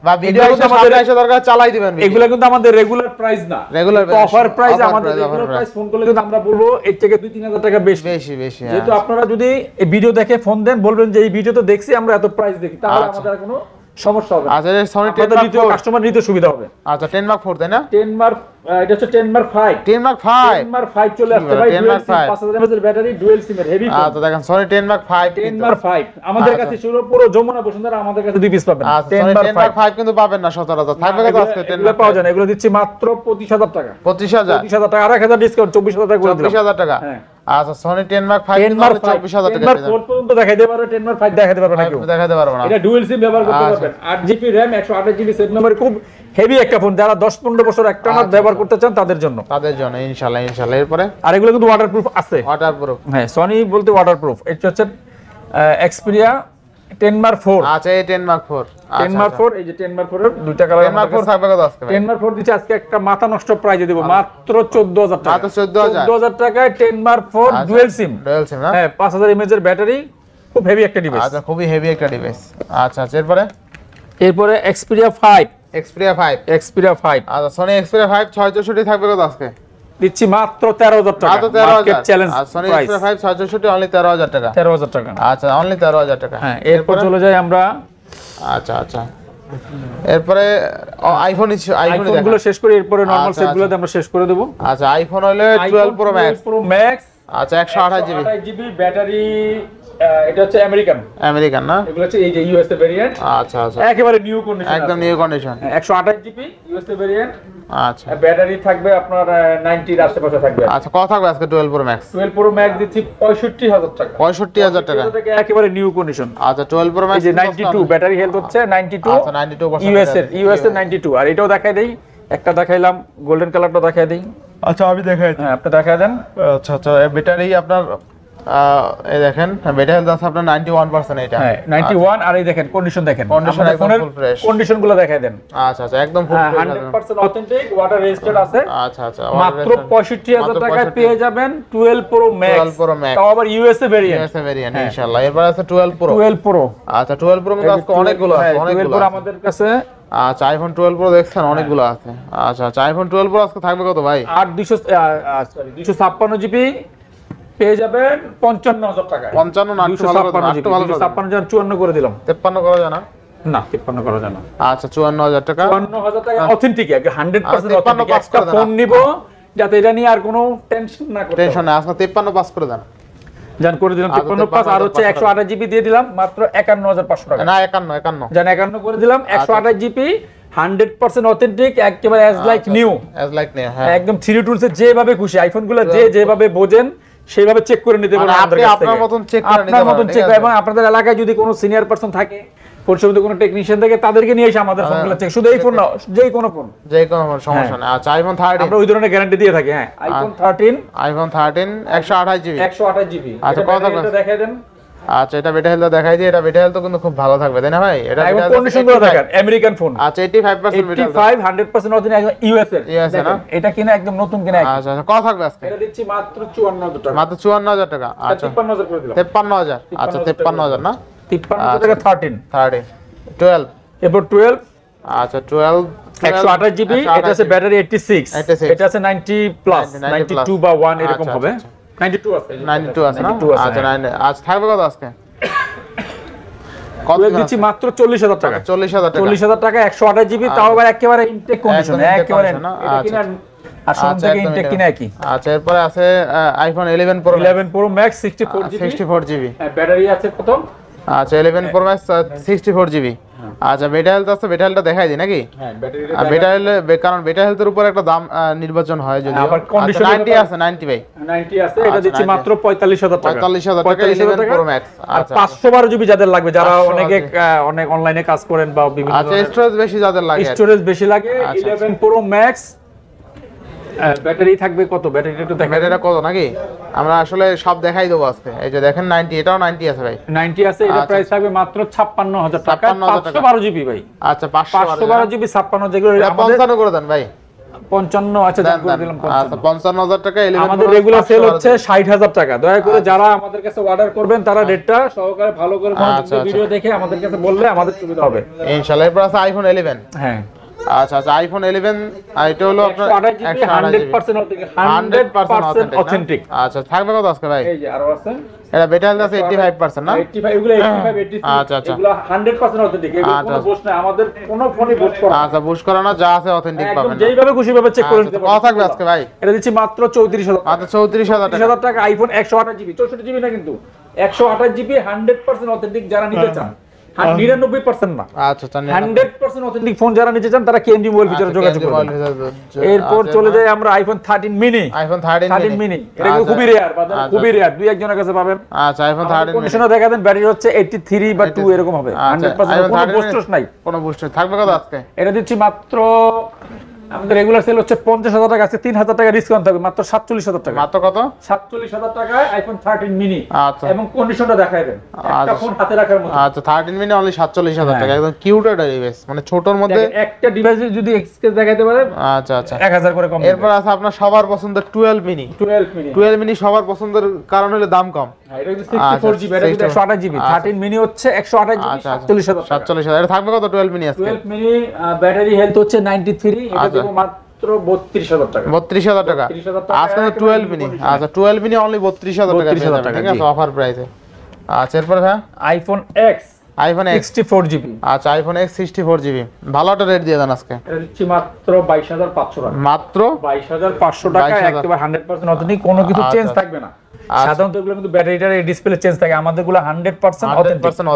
বা ভিডিও আমাদের 250 দরকার চালাই দিবেন। এগুলা কিন্তু আমাদের রেগুলার প্রাইস না, রেগুলার অফার প্রাইস। আমাদের রেগুলার প্রাইস ফোন করলে কিন্তু আমরা বলবো এর থেকে 2-3000 টাকা বেশি। যেহেতু আপনারা যদি এই ভিডিও দেখে ফোন দেন, বলবেন যে এই ভিডিও তো দেখছি আমরা এত প্রাইস দেখি, তাহলে আমাদের কোনো সমস্যা হবে না। আচ্ছা, সনি 10 মার্ক 4 কাস্টমার নিতে সুবিধা হবে। আচ্ছা, 10 মার্ক 4 তাই না? 10 মার্ক, এটা হচ্ছে 10 মার্ক 5। 10 মার্ক 5 10 মার্ক 5 চলে আসছে ভাই, 5000 mAh এর ব্যাটারি, ডুয়াল সিমের হেভি ফোন। আচ্ছা, দেখেন সনি 10 মার্ক 5, 10 মার্ক 5 আমাদের কাছে পুরো যমুনা বসুন্ধরা আমাদের কাছে 2 পিস পাবেন। 10 মার্ক 5 কিন্তু পাবেন না 17000। থাকবে কত আজকে? 10 মার্ক পাওয়া যায় না, এগুলো দিচ্ছি মাত্র 25000 টাকা। 25000 টাকা, আর 1000 ডিসকাউন্ট 24000 টাকা করে দিলাম। 24000 টাকা। হ্যাঁ। আচ্ছা, সনি 10 মার্ক 5 10 মার্ক 24000 টাকা। 10 মার্ক 4 পর্যন্ত দেখাইতে পারো, 10 মার্ক 5 দেখাইতে পারো না কেউ, দেখাতে পারবো না। এটা ডুয়াল সিম ব্যবহার করতে পারবেন। 8GB RAM 128GB set memory, খুব হেভি একটা ফোন, যারা 10-15 বছর একটানা ব্যবহার করতে চান তাদের জন্য ইনশাআল্লাহ। এরপরে আর এগুলো কিন্তু ওয়াটারপ্রুফ আছে। ওয়াটারপ্রুফ, হ্যাঁ, সনি বলতে ওয়াটারপ্রুফ। এটা হচ্ছে এক্সপেরিয়া 10 মার্ক 4। আচ্ছা, এই 10 মার্ক 4, 10 মার্ক 4, এই যে 10 মার্ক 4 এর দুইটা কালার। 10 মার্ক 4 থাকবে কত আজকে? 10 মার্ক 4 দিচ্ছি আজকে একটা মাথা নষ্ট প্রাইজে দেব, মাত্র 14000 টাকা। মাত্র 14000 টাকায় 10 মার্ক 4 ডুয়াল সিম। না? হ্যাঁ, 5000 mAh এর ব্যাটারি, খুব হেভি একটা ডিভাইস। আচ্ছা, খুবই হেভি একটা ডিভাইস। আচ্ছা, এরপরে এক্সপেরিয়া 5। এক্সপেরিয়া 5। আচ্ছা, সনি এক্সপেরিয়া 5 664 থাকবে কত আজকে? দিচ্ছি মাত্র 13000 টাকা। মাত্র 13000 market challenge Sony price. Xperia 5 664 only 13000 টাকা। 13000 টাকা। আচ্ছা, অনলি 13000 টাকা। হ্যাঁ, এরপর চলে যাই আমরা। আচ্ছা, এরপরে আইফোন গুলো শেষ করি, এরপরে নরমাল সেটগুলোতে আমরা শেষ করে দেব। আচ্ছা, আইফোন হলো 12 প্রো ম্যাক্স। আচ্ছা, 128GB ব্যাটারি। এটা হচ্ছে আমেরিকান না? এগুলো হচ্ছে এই যে ইউএসএ ভেরিয়েন্ট। আচ্ছা, একেবারে নিউ কন্ডিশন, একদম new condition. 128GB USA variant. আচ্ছা, ব্যাটারি থাকবে আপনার 90 এর আশেপাশে থাকবে। আচ্ছা, কত থাকবে আজকে 12 প্রো ম্যাক্স? 12 প্রো ম্যাক্স দিচ্ছি 65000 টাকা। 65000 টাকা, একেবারে নিউ কন্ডিশন। আচ্ছা, 12 প্রো ম্যাক্স এই যে 92 ব্যাটারি হেলথ হচ্ছে 92। আচ্ছা, 92% ইউএস এর 92। আর এটাও দেখাই দেই, একটা দেখাইলাম, গোল্ডেন কালারটা দেখাই দেই। আচ্ছা, আমি দেখাই। হ্যাঁ, আপনি দেখাই দেন। আচ্ছা, ব্যাটারি আপনার এই দেখেন ব্যাটারি হেলথ আছে আপনার 91% এটা। হ্যাঁ, 91। আর এই দেখেন কন্ডিশন, দেখেন কন্ডিশন একদম ফুল ফ্রেশ। কন্ডিশনগুলো দেখাই দেন। আচ্ছা, একদম full fresh, 100% authentic, water registered আছে। আচ্ছা, মাত্র 65000 টাকায় পেয়ে যাবেন 12 প্রো ম্যাক্স। তাও আবার ইউএসএ ভেরিয়েন্ট ইনশাআল্লাহ। এরপর আছে 12 প্রো। আচ্ছা, 12 প্রো মধ্যে আজকে অনেকগুলো আছে, 12 প্রো আমাদের কাছে। আচ্ছা, আইফোন 12 প্রো দেখছেন অনেকগুলো আছে। আচ্ছা, আইফোন 12 প্রো আজকে থাকবে কত ভাই? 256GB পেয়ে যাবেন 55000 টাকায়। 55 না? 54 করে দিলাম। 53 করা যায় না? না, 53 করা যায় না। আচ্ছা, 54000 টাকা। 54000 টাকা অথেন্টিক, 100% অথেন্টিক একটা ফোন নিব, যাতে এটা নিয়ে আর কোনো টেনশন না করতে। টেনশন না, আজকে 53 পাস করে দেন। জান করে দিলাম 53 পাস। আর হচ্ছে 128GB দিয়ে দিলাম মাত্র 51500 টাকা। না, 51 জান 51 করে দিলাম। 128GB 100% অথেন্টিক, একেবারে অ্যাজ লাইক নিউ। হ্যাঁ, একদম 3 টুলসে যেভাবে খুশি আইফোনগুলো যেভাবে বোঝেন সেইভাবে চেক করে নিতে পারেন আমাদের কাছ থেকে। আপনার মতন চেক করে নিতে পারেন। আপনার মতন চেক, এবং আপনাদের এলাকায় যদি কোনো সিনিয়র পারসন থাকে, পরিষেবাতে কোনো টেকনিশিয়ান থাকে, তাদেরকে নিয়ে এসে আমাদের ফোনগুলো চেক, শুধু এই ফোন না, যে কোনো ফোন সমস্যা নেই। আচ্ছা, আইফোন 13 আমরা ওই ধরনের গ্যারান্টি দিয়ে থাকি। হ্যাঁ, আইফোন 13 128GB। 128GB। আচ্ছা, কত টাকা দেখাই দেন। আচ্ছা, এটা বেটা হেলথ দেখাই দিই। এটা বেটা হেলথ কিন্তু খুব ভালো থাকবে, তাই না ভাই? এটা কন্ডিশনগুলো দেখেন, আমেরিকান ফোন। আচ্ছা, 85% বেটা হেলথ। 100% অথেন্টিক, একদম ইউএস এর না? এটা কিনা একদম নতুন কিনা। আচ্ছা, কত থাকবে আজকে? এটা দিচ্ছি মাত্র 54000 টাকা। মাত্র 54000 টাকা। আচ্ছা, 53000 করে দিলাম। 53000। আচ্ছা, 53000 না? 53000 টাকা 13। 12। এরপর 12। আচ্ছা, 12 128GB। এটা আছে ব্যাটারি 86। এটা আছে 90 প্লাস, 92 বা 1 এরকম হবে। 92 আছে। 92 আছে না? আচ্ছা, 9। আচ্ছা, থাকবে কত আজকে? কত দিচ্ছি? মাত্র 40000 টাকা। 40000 টাকা 128GB, তাও আবার একেবারে ইনটেক কন্ডিশন, একেবারে এটা কিনা আর শোরুম থেকে ইনটেক কিনা কি। আচ্ছা, এরপর আছে আইফোন 11 প্রো ম্যাক্স 64GB। হ্যাঁ, ব্যাটারি আছে কত? আচ্ছা, 11 প্রো ম্যাক্স 64GB। আচ্ছা, বেটা হেলথ আছে, বেটা হেলথটা দেখাই দিই নাকি? হ্যাঁ, ব্যাটারি বেটা হেলথ, কারণ বেটা হেলথের উপর একটা দাম নির্বাচন হয়, যদি আবার কন্ডিশন 90 আছে, 90 ভাই 90 আছে, এটা দিচ্ছি মাত্র 45000 টাকা। 45000 টাকা 11 Pro Max। আর 512 জিবি যাদের লাগবে, যারা অনেক অনলাইনে কাজ করেন বা বিভিন্ন আচ্ছা, স্টোরেজ বেশি যাদের লাগে, স্টোরেজ বেশি লাগে, 11 Pro Max। ব্যাটারি থাকবে কত? ব্যাটারিটা একটু দেখেন, ব্যাটারিটা কত নাকি আমরা আসলে সব দেখাই দেবো আজকে। এই যে দেখেন 90, এটাও 90 আছে ভাই, 90 আছে, এটা প্রাইস থাকবে মাত্র 56000 টাকা। 512 জিবি ভাই। আচ্ছা 512 জিবি 56 যেগুলো 55 করে দেন ভাই। 55 আচ্ছা দাম করে দিলাম 55। আচ্ছা 55000 টাকা 11 আমাদের রেগুলার সেল হচ্ছে 60000 টাকা। দয়া করে যারা আমাদের কাছে অর্ডার করবেন তারা রেটটা সহকারে ভালো করে ভিডিও দেখে আমাদের কাছে বললে আমাদের সুবিধা হবে ইনশাআল্লাহ। এরপর আছে আইফোন 11। হ্যাঁ আচ্ছা আচ্ছা, আইফোন 11 এটা হলো আপনার 100% অথেন্টিক। আচ্ছা থাকবে কত আজকে ভাই? এই যে আরো আছে, এটা বেটা হেলথ আছে 85% না? 85 এগুলো 85 86। আচ্ছা আচ্ছা, এগুলো 100% অথেন্টিক, এগুলো কোনো বুস্ট না, আমাদের কোনো ফোনে বুস্ট করা। আচ্ছা বুস্ট করা না, যা আছে অথেন্টিক পাবেন, যেইভাবে খুশি ভাবে চেক করে নিতে পারবেন। কত থাকবে আজকে ভাই? এটা দিচ্ছি মাত্র 34000। মাত্র 34000 টাকা আইফোন 128 জিবি, 64 জিবি না কিন্তু 128 জিবি 100% অথেন্টিক যারা নিতে চান, 99% না। আচ্ছা আচ্ছা, 100% অথেন্টিক ফোন যারা নিতে চান তারা কেএমজি মোবাইল ফিচারে যোগাযোগ করবেন। এরপর চলে যায় আমরা আইফোন 13 মিনি। আইফোন 13 মিনি এটা খুবই রেয়ার, খুবই রেয়ার, দুই একজনের কাছে পাবেন। আচ্ছা আইফোন 13 কন্ডিশনে দেখা দেন, ব্যাটারি হচ্ছে 83 বা 2 এরকম হবে, 100% কোনো বুস্টার নাই, কোনো বুস্টার থাকবে কত আজকে? এটা দিচ্ছি মাত্র, আমাদের রেগুলার সেল হচ্ছে 50000 টাকা, আছে 3000 টাকা ডিসকাউন্ট থাকবে, মাত্র 47000 টাকা। মাত্র কত? 47000 টাকায় আইফোন 13 মিনি। আচ্ছা, এবং কন্ডিশনটা দেখায় দেন, একটা ফোন হাতে রাখার মতো। আচ্ছা 13 মিনি অনলি 47000 টাকা, একদম কিউট একটা ডিভাইস, মানে ছোটর মধ্যে একটা ডিভাইসে যদি এক্সকেস দেখাইতে পারে আচ্ছা আচ্ছা 1000 করে কম। এরপর আছে আপনার সবার পছন্দের 12 মিনি। 12 মিনি সবার পছন্দের কারণ হলো দাম কম। এটা হচ্ছে 64 জিবি, এটা 128 জিবি। 13 মিনি হচ্ছে 128 জিবি, 47000। এটা থাকবে কত 12 মিনি আজকে? 12 মিনি ব্যাটারি হেলথ হচ্ছে 93, এটা দেব মাত্র 32000 টাকা। 32000 টাকা আজকে 12 মিনি। আচ্ছা 12 মিনি অনলি 32000 টাকা, ঠিক আছে অফার প্রাইসে। আচ্ছা এরপর ভাই আইফোন এক্স, আইফোন 64 জিবি। আচ্ছা আইফোন এক্স 64 জিবি, ভালো একটা রেট দিয়ে দেন আজকে। এটা দিচ্ছি মাত্র 22500 টাকা, মাত্র 22500 টাকা, একেবারে 100% অথেন্টিক, কোনো কিছু চেঞ্জ থাকবে না। সাধারণত এগুলো কিন্তু ব্যাটারিটার এই ডিসপ্লে চেঞ্জ থাকে, আমাদেরগুলো 100% অথেন্টিক, 100%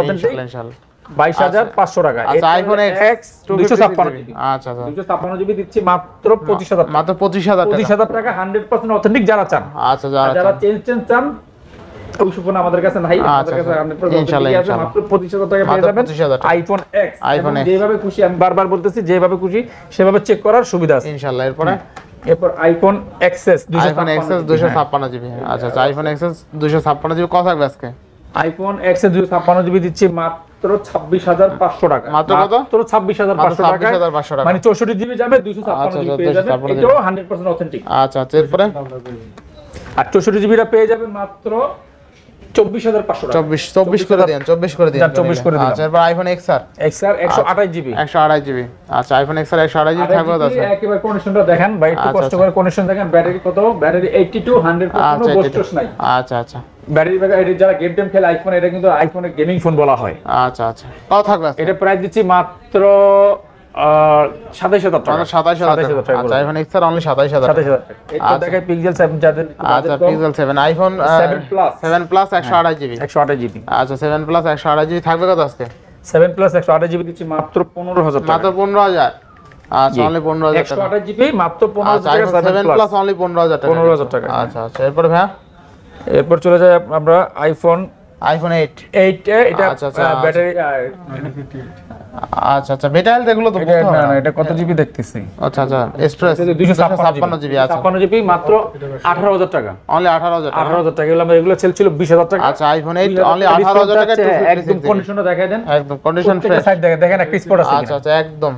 অথেন্টিক, ইনশাআল্লাহ 22500 টাকা। আচ্ছা আইফোন এক্স 256 জিবি। আচ্ছা আচ্ছা 256 জিবি দিচ্ছি মাত্র 25000 টাকা, মাত্র 25000 টাকা, 100% অথেন্টিক যারা চান। আচ্ছা যারা চেঞ্জ চান ওই সুফোন আমাদের কাছে নাই, আমাদের কাছে 100% অথেন্টিক আছে, মাত্র 25000 টাকা পেয়ে যাবেন আইফোন এক্স। আইফোন যেভাবে খুশি, আমি বারবার বলতেছি, যেভাবে খুশি সেভাবে চেক করার সুবিধা আছে ইনশাআল্লাহ। এরপর আইফোন এক্সএস 256 জিবি। আচ্ছা আচ্ছা আইফোন এক্সএস 256 জিবি কত থাকবে আজকে? আইফোন এক্সএস 256 জিবি দিচ্ছি মাত্র 26500 টাকা। মাত্র কত? মাত্র 26500 টাকা, 26500 টাকা, মানে 64 জিবি যাবে, 256 জিবি পেয়ে যাবেন, এটাও 100% অথেন্টিক। আচ্ছা আচ্ছা এরপরে আর 64 জিবিটা পেয়ে যাবেন মাত্র 24500 টাকা। 24 করে দেন, 24 করে দেন, 24 করে দিন। আচ্ছা এরপর আইফোন এক্সআর 128 জিবি, 128 জিবি। আচ্ছা আইফোন এক্সআর 128 জিবি থাকবে কত আছে? একেবারে কন্ডিশনটা দেখেন ভাই, একটু কষ্ট করে কন্ডিশন দেখেন। ব্যাটারি কত? ব্যাটারি 82 100% কোনো বস্টস নাই। আচ্ছা আচ্ছা ব্যাটারি যারা গেম টেম খেলে আইফোন, এটা কিন্তু আইফোনের গেমিং ফোন বলা হয়। আচ্ছা আচ্ছা কত থাকবে? এটা প্রাইস দিচ্ছি মাত্র 27000 টাকা, 27000 টাকা। আচ্ছা আইফোন এক্সআর অনলি 27000 টাকা। এটা দেখে পিক্সেল 7 যাদের, আচ্ছা Pixel 7, iPhone 7 plus 128 GB, 128 GB. আচ্ছা 7 প্লাস 128 জিবি থাকবে কত আজকে? 7 প্লাস 128 জিবি দিচ্ছি মাত্র 15000 টাকা, মাত্র 15000। আচ্ছা অনলি 15000 টাকা, 128 জিবি মাত্র 15000 টাকা। 7 প্লাস অনলি 15000 টাকা, 15000 টাকা। আচ্ছা আচ্ছা এরপর ভাই এরপর চলে যাই আমরা আইফোন 8 এটা ব্যাটারি, আচ্ছা আচ্ছা বেটা হেলথ এগুলো তো না এটা কত জিবি দেখতেছি? আচ্ছা আচ্ছা স্টোরেজ 256 জিবি। আচ্ছা 56 জিবি মাত্র 18000 টাকা, অনলি 18000 টাকা। এগুলো সেল ছিল 20000 টাকা। আচ্ছা আইফোন 8 অনলি 18000 টাকা। একদম কন্ডিশনটা দেখায় দেন, একদম কন্ডিশন ফ্রেশ। সাইড দেখেন একটা স্পট আছে। আচ্ছা আচ্ছা একদম,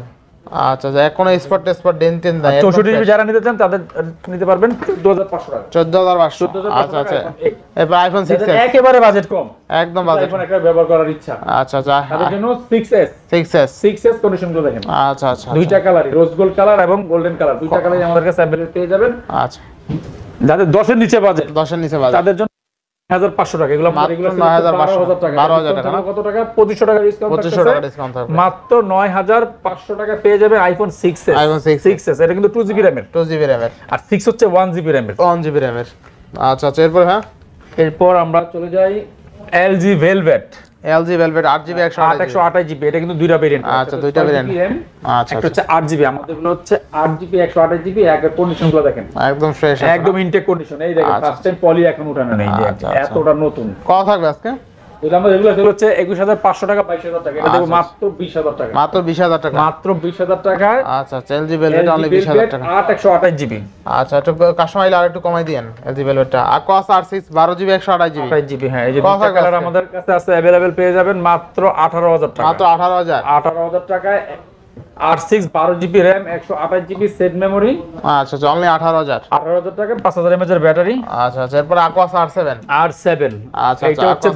আচ্ছা আচ্ছা কোনো স্পট ডেন্টেন নাই। 64 জিবি যারা নিতে চান তাদের নিতে পারবেন 14500 টাকা, 14500। আচ্ছা আচ্ছা এরপর আইফোন 6s একেবারে বাজেট কম, একদম বাজেট আইফোন একটা ব্যবহার করার ইচ্ছা। আচ্ছা আচ্ছা তাদের জন্য 6s কন্ডিশনগুলো দেখেন। আচ্ছা আচ্ছা দুইটা কালারই, রোজ গোল্ড কালার এবং গোল্ডেন কালার, দুইটা কালারই আমাদের কাছে अवेलेबल পেয়ে যাবেন। আচ্ছা যাদের 10 এর নিচে বাজেট, 10 এর নিচে বাজেট তাদের জন্য 9500 টাকা। এগুলো মাত্র 9500 টাকা, 12000 টাকা। কত টাকা? 2500 টাকা ডিসকাউন্ট, 2500 টাকা ডিসকাউন্ট থাকবে। মাত্র 9500 টাকা পেয়ে যাবে আইফোন 6s। এটা কিন্তু 2 জিবি র‍্যামের, 2 জিবি র‍্যামের, আর 6 হচ্ছে 1 জিবি র‍্যামের, 1 জিবি র‍্যামের। আচ্ছা আচ্ছা এরপর হ্যাঁ এরপর আমরা চলে যাই LG Velvet LG Velvet 8GB 128GB, এটা কিন্তু দুইটা ভেরিয়েন্ট। আচ্ছা, দুইটা ভেরিয়েন্ট। আচ্ছা, একটা হচ্ছে 8GB, আমাদের গুলো হচ্ছে 8GB 128GB, একের কন্ডিশন গুলো দেখেন একদম ফ্রেশ, একদম ইনটেক কন্ডিশন। এই দেখেন ফার্স্ট টাইম পলি এখন উঠানো নেই, যে এতটা নতুন। কত থাকবে আজকে? এটা আমাদের এগুলো হচ্ছে 21500 টাকা, 22000 টাকা। এটা দেব মাত্র 20000 টাকা, মাত্র 20000 টাকা, মাত্র 20000 টাকায়। আচ্ছা, LG Velvet অনলি 20000 টাকা, 128GB। আচ্ছা, একটু কাস্টমাইজ আর একটু কমাই দেন LG Velvetটা। Aquos R6 12GB 128GB। হ্যাঁ, এই যে দুটো কালার আমাদের কাছে আছে, अवेलेबल পেয়ে যাবেন মাত্র 18000 টাকা, মাত্র 18000 টাকায়। R6 12GB RAM 128GB set memory. আচ্ছা, অনলি 18000 টাকা, 5000 mAh এর ব্যাটারি। আচ্ছা, এরপর Aquos R7। আচ্ছা, এটা হচ্ছে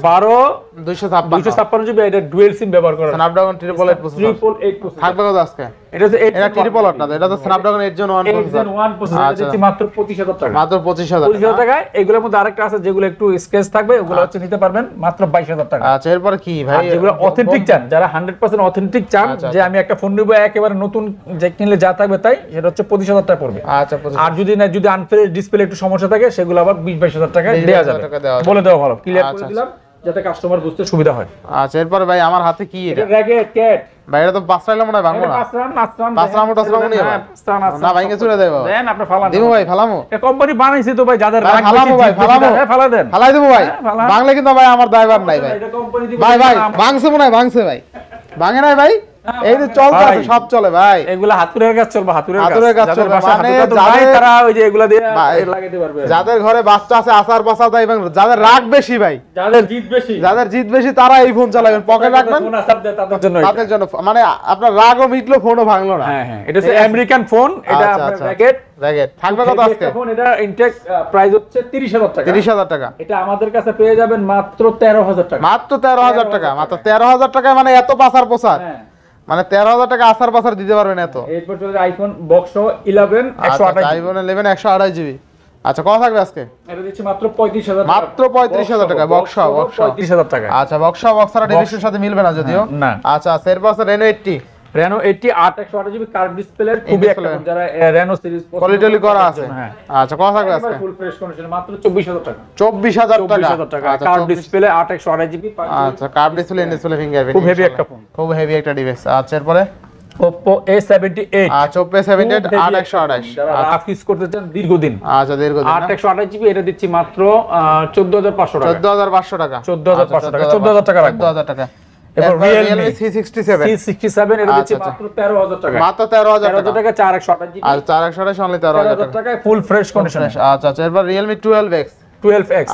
256GB, এটা ডুয়াল সিম ব্যবহার করা, Snapdragon 888 প্রসেসর। থাকবে কত আজকে? এটা হচ্ছে এটা ট্রিপল না, এটা তো Snapdragon 8 Gen 1 প্রসেসর। এটা দিচ্ছি মাত্র 25000 টাকা, মাত্র 25000 টাকায়। এগুলোর মধ্যে আরেকটা আছে যেগুলো একটু স্কেচ থাকবে, ওগুলো হচ্ছে নিতে পারবেন মাত্র 22000 টাকা। আচ্ছা, এরপর কি ভাই? যেগুলো অথেন্টিক চান, যারা 100% অথেন্টিক চান, যে আমি একটা ফোন নিব একেবারে নতুন, যে কিনলে যা থাকবে তাই, সেটা হচ্ছে 25000 টাকা পড়বে। আচ্ছা, আর যদি আনফ্রেশ ডিসপ্লে একটু সমস্যা থাকে, সেগুলো আবার 22000 টাকা দেওয়া যাবে। বলে দেওয়া ভালো, ক্লিয়ার করে দিলাম যাতে কাস্টমার বুঝতে সুবিধা হয়। আচ্ছা, এরপর ভাই আমার হাতে কি? এটা র‍্যাগেট ক্যাট ভাই, এটা তো পাঁচরাইলে মনে হয় ভাঙবো না। পাঁচরাম নিয়ে না ভাঙে চলে দেব। দেন আপনি ফালান দিমু ভাই, ফালামু। এই কোম্পানি বানাইছে তো ভাই, যাদের রাগ ফালামু ভাই, ফালামু। ফালা দেন, ফালাই দেবো ভাই। বাংলা কিন্তু ভাই আমার দায়ভার নাই ভাই। এটা কোম্পানি দিবে ভাই ভাঙছে মনে হয়, ভাঙছে ভাই। ভাঙে নাই ভাই, এই যে চলতে আছে, সব চলে ভাই। এগুলা হাতুড়ের কাজ চলবে, হাতুড়ের কাজ চলবে। মানে তারা ওই যে এগুলা দিয়ে লাগাইতে পারবে। যাদের ঘরে বাচ্চা আছে, আচার পাচা দেয়, এবং যাদের রাগ বেশি ভাই, যাদের জিত বেশি তারা এই ফোন চালাবেন, পকেট রাখবেন, ফোন আসার দেয় তাদের জন্য। মানে আপনার রাগও মিটলো, ফোনও ভাঙলো না। হ্যাঁ, এটা হচ্ছে আমেরিকান ফোন, এটা আপনার র‍্যাগেট থাকবে কত আজকে? ফোন এটা ইনটেক প্রাইস হচ্ছে 30000 টাকা। 30000 টাকা। এটা আমাদের কাছে পেয়ে যাবেন মাত্র 13000 টাকা, মাত্র 13000 টাকা, মাত্র 13000 টাকায় মানে এত পাসার পোসার, মানে 13000 টাকা আসার পাসার দিতে পারবেন এত। এরপর চলে আইফোন বক্স 11 128 আইফোন 11 128GB। আচ্ছা, কত থাকবে আজকে? এটা দিচ্ছি মাত্র 35000 টাকা, মাত্র 35000 টাকা, বক্স 35000 টাকা। আচ্ছা, বক্সরা ডিভিশনের সাথে মিলবে না যদিও। না। আচ্ছা, এরপর আছে Reno 80 128GB কার্ভ ডিসপ্লে, খুবই একটা যারা Reno সিরিজ কোয়ালিটি করা আছে। আচ্ছা, কত থাকবে আজকে? ফুল ফ্রেশ কন্ডিশন, মাত্র 24000 টাকা, 24000 টাকা। Curve display 128GB। আচ্ছা, curve display, in display fingerprint, খুব হেভি একটা ফোন, খুব হেভি একটা ডিভাইস। আচ্ছা, এরপরে Oppo A78। আচ্ছা, Oppo A78 8128, যারা রাফ ইউজ করতে চান দীর্ঘদিন। আচ্ছা, দীর্ঘদিন 128GB, এটা দিচ্ছি মাত্র 14500 টাকা, 14500 টাকা, 14000 টাকা, 14000 টাকা রাখবো। 14000 টাকা। এরপর Realme C67 এটা দিচ্ছি মাত্র 13000 টাকা, মাত্র 13000 টাকা, 4128GB। আর 4128 অনলি 13000 টাকা, ফুল ফ্রেশ কন্ডিশন। আচ্ছা, এরপর Realme 12X।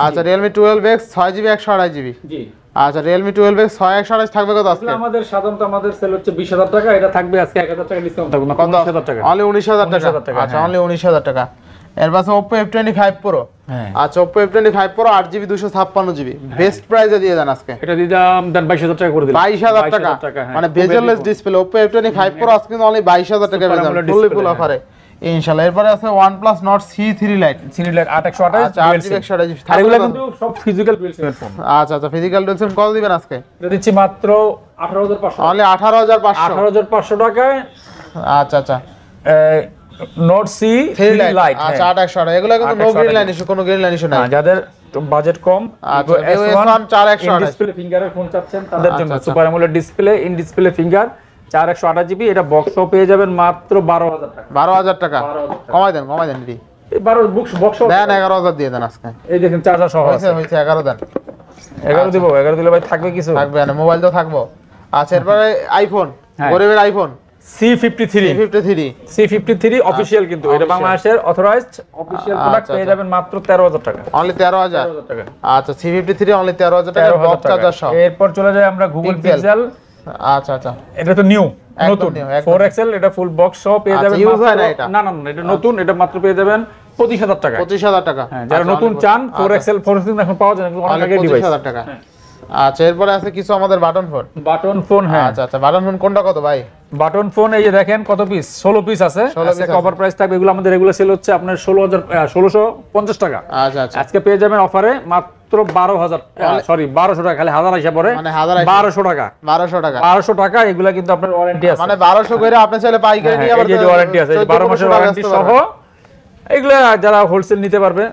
আচ্ছা, Realme 12X 6GB 128GB। জি। আচ্ছা, Realme 12X 6128 থাকবে কত আজকে? আমাদের সাধারণত আমাদের সেল হচ্ছে 20000 টাকা, এটা থাকবে আজকে 1000 টাকা ডিসকাউন্ট থাকবে, 19000 টাকা, অনলি 19000 টাকা। আচ্ছা, অনলি 19000 টাকা। এরপর আছে Oppo F25 Pro। আচ্ছা, Oppo F25 Pro 8GB 256GB, best প্রাইসে দিয়ে দেন আজকে। এটা দিলাম 22000 টাকা করে দিলাম, 22000 টাকা, মানে bezel-less display Oppo F25 Pro আজকে কিন্তু অনলি 22000 টাকা পেয়ে যাবেন, ফুল অফারে ইনশাআল্লাহ। এরপরে আছে OnePlus Nord C3 Lite 8128 আর এগুলো কিন্তু সব ফিজিক্যাল ডুয়াল সিম ফোন। আচ্ছা, ফিজিক্যাল ডুয়াল সিম কত দিবেন আজকে? এটা দিচ্ছি মাত্র 18500, অনলি 18500 টাকায়। আচ্ছা, Nord C3 Lite, আচ্ছা, 828 এগুলো কিন্তু নো গ্রিন লাইন ইস্যু, কোনো গ্রিন লাইন ইস্যু নাই। যাদের বাজেট কম, আচ্ছা, S1 4128 ডিসপ্লে ফিঙ্গারের ফোন চাচ্ছেন তাদের জন্য super AMOLED display, in display finger 4128GB, এটা বক্সও পেয়ে যাবেন মাত্র 12000 টাকা, 12000 টাকা। কমাই দেন দিদি, 12 বক্স দেন 11000 দিয়ে দেন আজকে। এই দেখেন চার্জার সহ আছে, হইছে 11 দেন। 11 দিব, 11 দিলে ভাই থাকবে কিছু? থাকবে না, মোবাইল তো থাকবো। আচ্ছা, এরপরে আইফোন, গরিবের আইফোন C53 অফিশিয়াল, কিন্তু এটা বাংলাদেশের অথরাইজড অফিশিয়াল প্রোডাক্ট, পেয়ে যাবেন মাত্র 13000 টাকা, অনলি 13000 টাকা। আচ্ছা, C53 অনলি 13000 টাকা, বক্স চার্জার সহ। এরপর চলে যায় আমরা গুগল পিক্সেল। আচ্ছা, এটা তো নিউ, নতুন 4XL, এটা ফুল বক্স সহ পেয়ে যাবেন না, এটা নতুন, এটা মাত্র পেয়ে যাবেন 25000 টাকা, 25000 টাকা। যারা নতুন চান 4XL এখন পাওয়া যায় না, অনেক আগে ডিভাইস। 25000 টাকা। আচ্ছা, এরপরে আছে কিছু আমাদের বাটন ফোন। হ্যাঁ, আচ্ছা, বাটন ফোন কোনটা কত ভাই? বাটন ফোন এই যে দেখেন কত পিস, 16 পিস আছে, কভার প্রাইস থাকবে। এগুলো আমাদের রেগুলার সেল হচ্ছে আপনার 1650 টাকা। আচ্ছা, আজকে পেয়ে যাবেন অফারে মাত্র 1200 টাকা, খালি 1000 হিসাব পড়ে, মানে 1200 টাকা, 1200 টাকা। এগুলা কিন্তু আপনার ওয়ারেন্টি আছে, মানে 1200 করে আপনি চাইলে পাইকারি নিয়ে আবার ওয়ারেন্টি আছে, 12 মাসের ওয়ারেন্টি সহ। এগুলা যারা হোলসেল নিতে পারবে।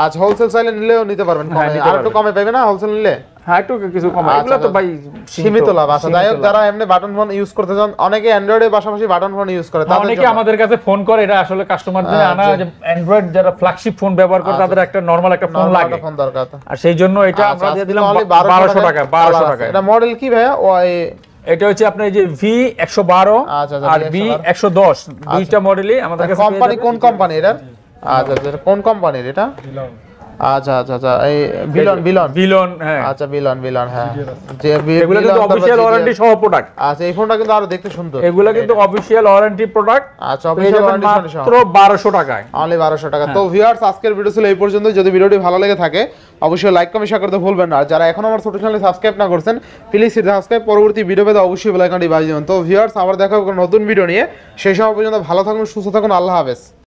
আচ্ছা, হোলসেল চাইলে নিলেও নিতে পারবেন, আর একটু কমে পাবে না হোলসেল নিলে? হ্যাঁ একটু কিছু কম, এগুলো তো ভাই সীমিত লাভ আছে। যাই হোক, যারা এমনি বাটন ফোন ইউজ করতে চান, অনেকে অ্যান্ড্রয়েডের পাশাপাশি বাটন ফোন ইউজ করে, তাদের অনেকে আমাদের কাছে ফোন করে, এটা আসলে কাস্টমারদের আনা যে অ্যান্ড্রয়েড যারা ফ্ল্যাগশিপ ফোন ব্যবহার করে তাদের একটা নরমাল একটা ফোন লাগে, ফোন দরকার, আর সেই জন্য এটা আমরা দিয়ে দিলাম 1200 টাকা। 1200 টাকা। এটা মডেল কি ভাইয়া? ওই এটা হচ্ছে আপনার এই যে V112 আর V110 দুইটা মডেলই আমাদের কাছে। কোম্পানি কোন কোম্পানি এটা? আচ্ছা আচ্ছা, কোন কোম্পানির এটা? আচ্ছা আচ্ছা আচ্ছা, এই বিলন, হ্যাঁ আচ্ছা বিলন, হ্যাঁ, যে এগুলো কিন্তু অফিশিয়াল ওয়ারেন্টি সহ প্রোডাক্ট। আচ্ছা, এই ফোনটা কিন্তু আরো দেখতে সুন্দর, এগুলো কিন্তু অফিশিয়াল ওয়ারেন্টি প্রোডাক্ট। আচ্ছা, অফিশিয়াল ওয়ারেন্টি সহ মাত্র 1200 টাকায়, অনলি 1200 টাকা। তো ভিউয়ার্স, আজকের ভিডিও ছিল এই পর্যন্ত। যদি ভিডিওটি ভালো লেগে থাকে অবশ্যই লাইক কমেন্ট শেয়ার করতে ভুলবেন না। আর যারা এখন আমার ছোট চ্যানেলে সাবস্ক্রাইব না করছেন, প্লিজ সাবস্ক্রাইব, পরবর্তী ভিডিও পেতে অবশ্যই বেল আইকনটি বাজিয়ে দিন। তো ভিউয়ার্স, আবার দেখা হবে নতুন ভিডিও নিয়ে। সেই সময় পর্যন্ত ভালো থাকুন, সুস্থ থাকুন, আল্লাহ হাফেজ।